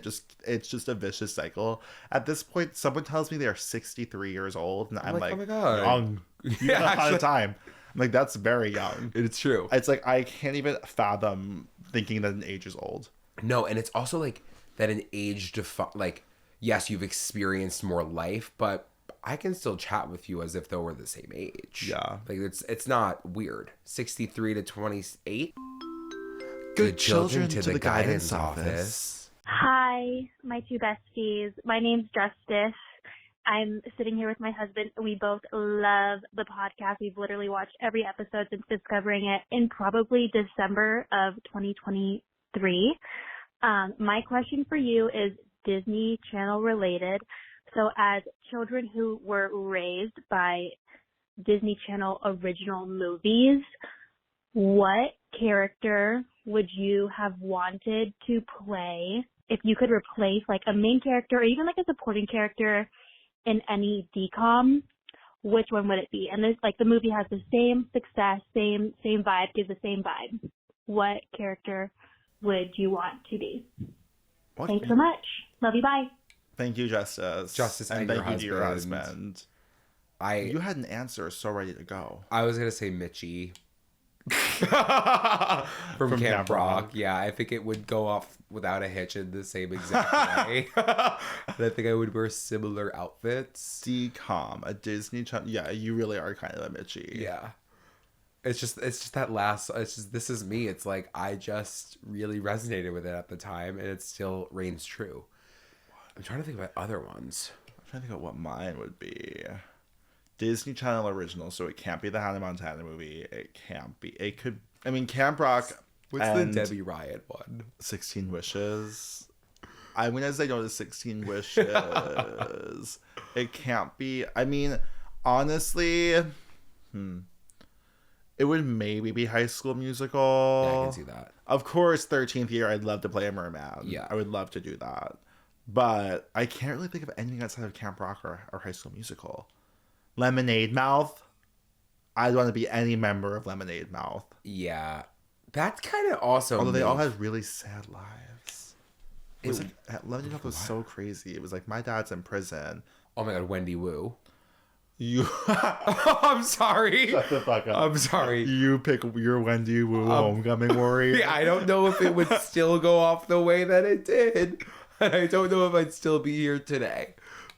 it's just a vicious cycle. At this point, someone tells me they're 63 years old. And I'm like, oh my God. Young. You have a lot of time. I'm like, that's very young. It's true. It's like, I can't even fathom thinking that an age is old. No, and it's also like that an age like, yes, you've experienced more life, but I can still chat with you as if though we're the same age. Yeah. Like it's not weird. 63 to 28. Good children to the guidance office. Hi, my two besties. My name's Justice. I'm sitting here with my husband. We both love the podcast. We've literally watched every episode since discovering it in probably December of 2023. My question for you is Disney Channel related. So as children who were raised by Disney Channel original movies, what character would you have wanted to play if you could replace like a main character or even like a supporting character in any DCOM? Which one would it be? And this, like, the movie has the same success, same vibe, gives the same vibe. What character would you want to be? Thanks so much. Love you. Bye. Thank you, Justice. And thank you your to your husband. husband. You had an answer so ready to go. I was gonna say Mitchie from Camp Rock. Yeah, I think it would go off without a hitch in the same exact way. And I think I would wear similar outfits. DCOM, a Disney Channel. Yeah, you really are kind of a Mitchie. Yeah. It's just that last. It's just this is me. It's like I just really resonated with it at the time, and it still reigns true. I'm trying to think about other ones. I'm trying to think of what mine would be. Disney Channel original, so it can't be the Hannah Montana movie. It can't be. It could. I mean, Camp Rock. What's the Debbie Ryan one? 16 Wishes. I'm gonna say no to 16 Wishes. It can't be. I mean, honestly, It would maybe be High School Musical. Yeah, I can see that. Of course, 13th year, I'd love to play a merman. Yeah. I would love to do that. But I can't really think of anything outside of Camp Rock or High School Musical. Lemonade Mouth. I'd want to be any member of Lemonade Mouth. Yeah. That's kind of awesome. Although they all had really sad lives. It was like, Lemonade Mouth was so crazy. It was like, my dad's in prison. Oh my God, Wendy Wu. You... I'm sorry. Shut the fuck up. I'm sorry. You pick your Wendy Wu homecoming warrior. Yeah, I don't know if it would still go off the way that it did. And I don't know if I'd still be here today.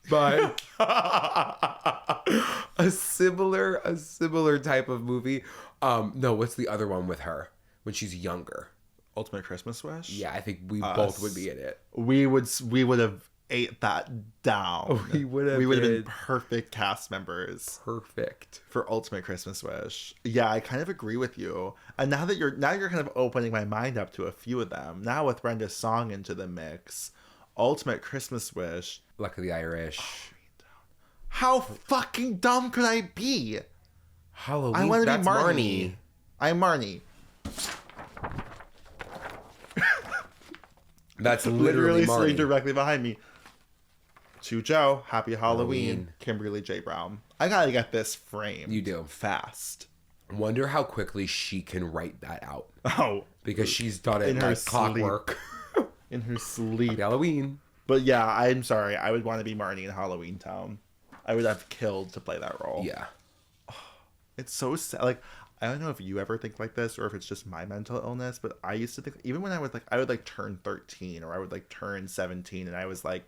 But a similar type of movie. No, what's the other one with her when she's younger? Ultimate Christmas Wish? Yeah, I think we both would be in it. We would have ate that down. We would have been perfect cast members. Perfect. For Ultimate Christmas Wish. Yeah, I kind of agree with you. And now you're kind of opening my mind up to a few of them. Now with Brenda's song into the mix, Ultimate Christmas Wish. Luck of the Irish. How fucking dumb could I be? Halloween. I want to be That's Marnie. I'm Marnie. That's literally sitting Marnie. directly behind me. To Joe, Happy Halloween. Kimberly J. Brown. I gotta get this framed. You do. Fast. Wonder how quickly she can write that out. Oh. Because she's done it In her like clockwork. In her sleep. Halloween. But yeah, I'm sorry. I would want to be Marnie in Halloween Town. I would have killed to play that role. Yeah. It's so sad. Like, I don't know if you ever think like this or if it's just my mental illness, but I used to think, even when I would turn 13 or I would turn 17, and I was like,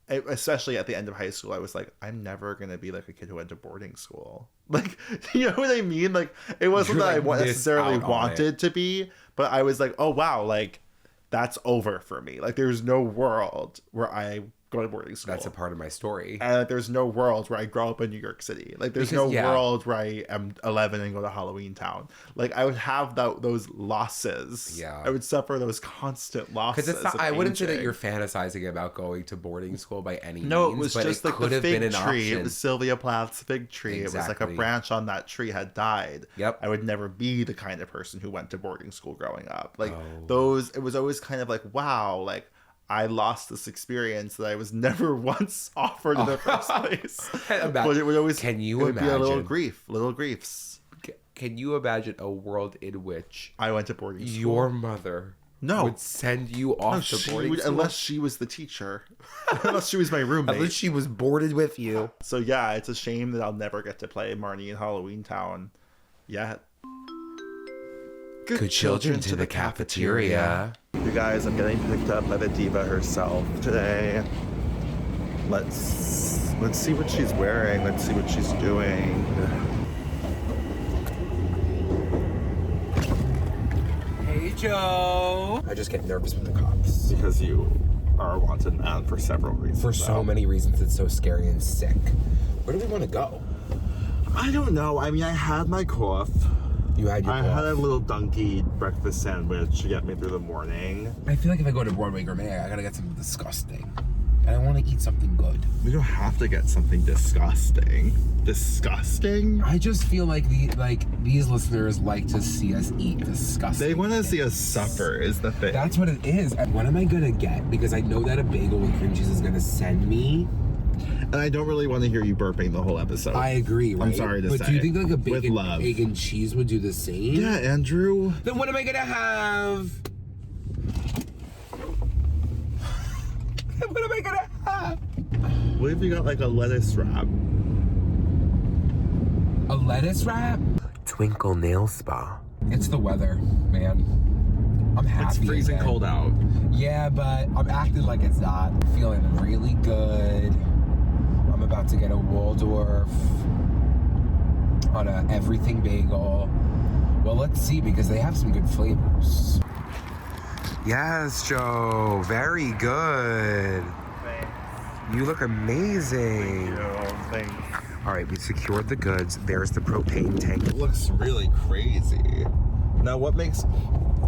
especially at the end of high school, I was like, I'm never going to be like a kid who went to boarding school. Like, you know what I mean? Like, it wasn't that I necessarily wanted to be, but I was like, oh wow, like, that's over for me. Like, there's no world where I go to boarding school. That's a part of my story. And there's no world where I grow up in New York City. Like, there's no world where I am 11 and go to Halloween Town. Like, I would have those losses. Yeah. I would suffer those constant losses. Because it's not, I wouldn't say that you're fantasizing about going to boarding school by any means. No, it was but just it like could the have fig been an tree. option. It was Sylvia Plath's fig tree. Exactly. It was like a branch on that tree had died. Yep. I would never be the kind of person who went to boarding school growing up. Like, Oh. it was always kind of like, wow, like, I lost this experience that I was never once offered in the first place. But it would always Can you it would be a little imagine? little griefs. Can you imagine a world in which I went to boarding school. your mother would send you off to boarding school? Unless she was the teacher. Unless she was my roommate. Unless she was boarded with you. So yeah, it's a shame that I'll never get to play Marnie in Halloween Town yet. Good children to the cafeteria. You guys, I'm getting picked up by the diva herself today. Let's see what she's wearing. Let's see what she's doing. Hey, Joe. I just get nervous with the cops. Because you are a wanted man for several reasons. For so many reasons. It's so scary and sick. Where do we want to go? I don't know. I mean, I had my cough. You had your I had a little donkey breakfast sandwich to get me through the morning. I feel like if I go to Broadway Gourmet, I gotta get something disgusting. And I want to eat something good. We don't have to get something disgusting. Disgusting? I just feel like these listeners like to see us eat disgusting. They want to see us suffer, is the thing. That's what it is. And what am I gonna get? Because I know that a bagel with cream cheese is gonna send me. And I don't really want to hear you burping the whole episode. I agree, right? I'm sorry to say. But do you think like a With bacon, love. egg, and cheese would do the same? Yeah, Andrew. Then what am I gonna have? What am I gonna have? What if you got like a lettuce wrap? A lettuce wrap? Twinkle Nail Spa. It's the weather, man. I'm happy. It's freezing again. cold out. Yeah, but I'm acting like it's not. I'm feeling really good. I'm about to get a Waldorf on a everything bagel. Well, let's see, because they have some good flavors. Yes, Joe. Very good. Thanks. You look amazing. Thanks. All right, we secured the goods. There's the propane tank. It looks really crazy. Now, what makes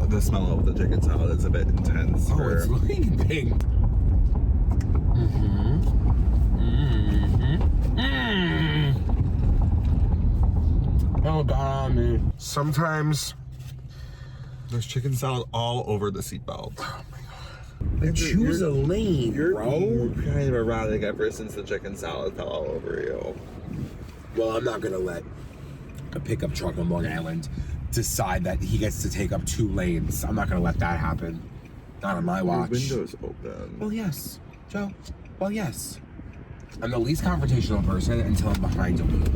the smell of the chicken salad is a bit intense? Oh, it's looking pink. Oh, got on me. Sometimes there's chicken salad all over the seatbelt. Choose a lane, You're bro. kind of erratic ever since the chicken salad fell all over you. Well, I'm not gonna let a pickup truck on Long Island decide that he gets to take up 2 lanes. I'm not gonna let that happen. Not on my watch. Your window's open. Well, yes, Joe. Well, yes. I'm the least confrontational person until I'm behind a wheel.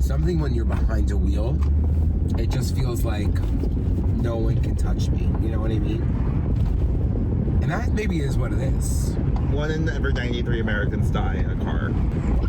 Something when you're behind a wheel, it just feels like no one can touch me. You know what I mean? And that maybe is what it is. 1 in every 93 Americans die in a car.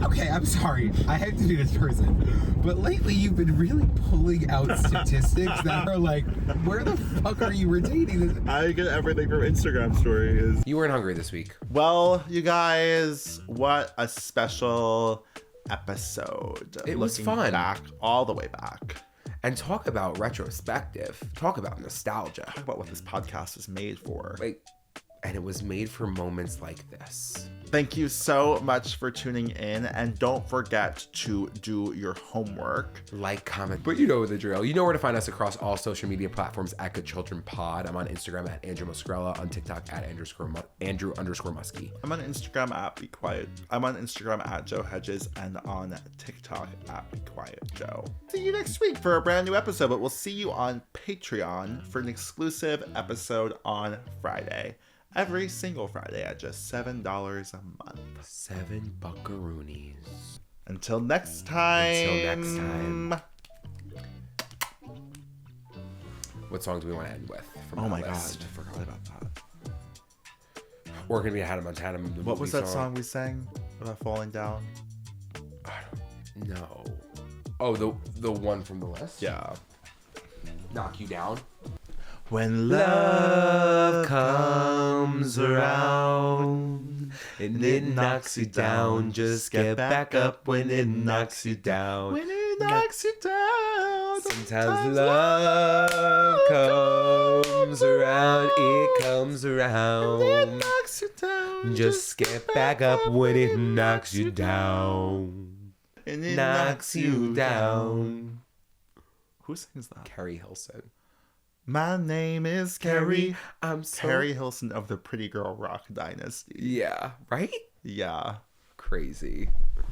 Okay, I'm sorry. I hate to be this person. But lately you've been really pulling out statistics that are like, where the fuck are you retaining this? I get everything from Instagram stories. You weren't hungry this week. Well, you guys, what a special episode. It was Looking fun. Back, all the way back. And talk about retrospective. Talk about nostalgia. Talk about what this podcast was made for. Like, and it was made for moments like this. Thank you so much for tuning in, and don't forget to do your homework. Like, comment, but you know the drill. You know where to find us across all social media platforms at Good Children Pod. I'm on Instagram at Andrew Muscarella, on TikTok at Andrew_Muskie. I'm on Instagram at Be Quiet. I'm on Instagram at Joe Hegyes, and on TikTok at Be Quiet Joe. See you next week for a brand new episode, but we'll see you on Patreon for an exclusive episode on Friday. Every single Friday at just $7 a month. 7 buckaroonies. Until next time. What song do we want to end with? From Oh our my list? god, I forgot about that. We're gonna be a Hannah Montana. What was that song we sang about falling down? No. Oh, the one from the list? Yeah. Knock You Down. When Love comes around and it knocks you down, just get back up when it knocks you down. When it knocks you down. Sometimes love comes around, it comes around. It knocks you down. Just get back up when it knocks you down. And it Knocks you down. Who sings that? Carrie Hilson. My name is Carrie. I'm so... Carrie Hilson of the Pretty Girl Rock Dynasty. Yeah, right? Yeah. Crazy.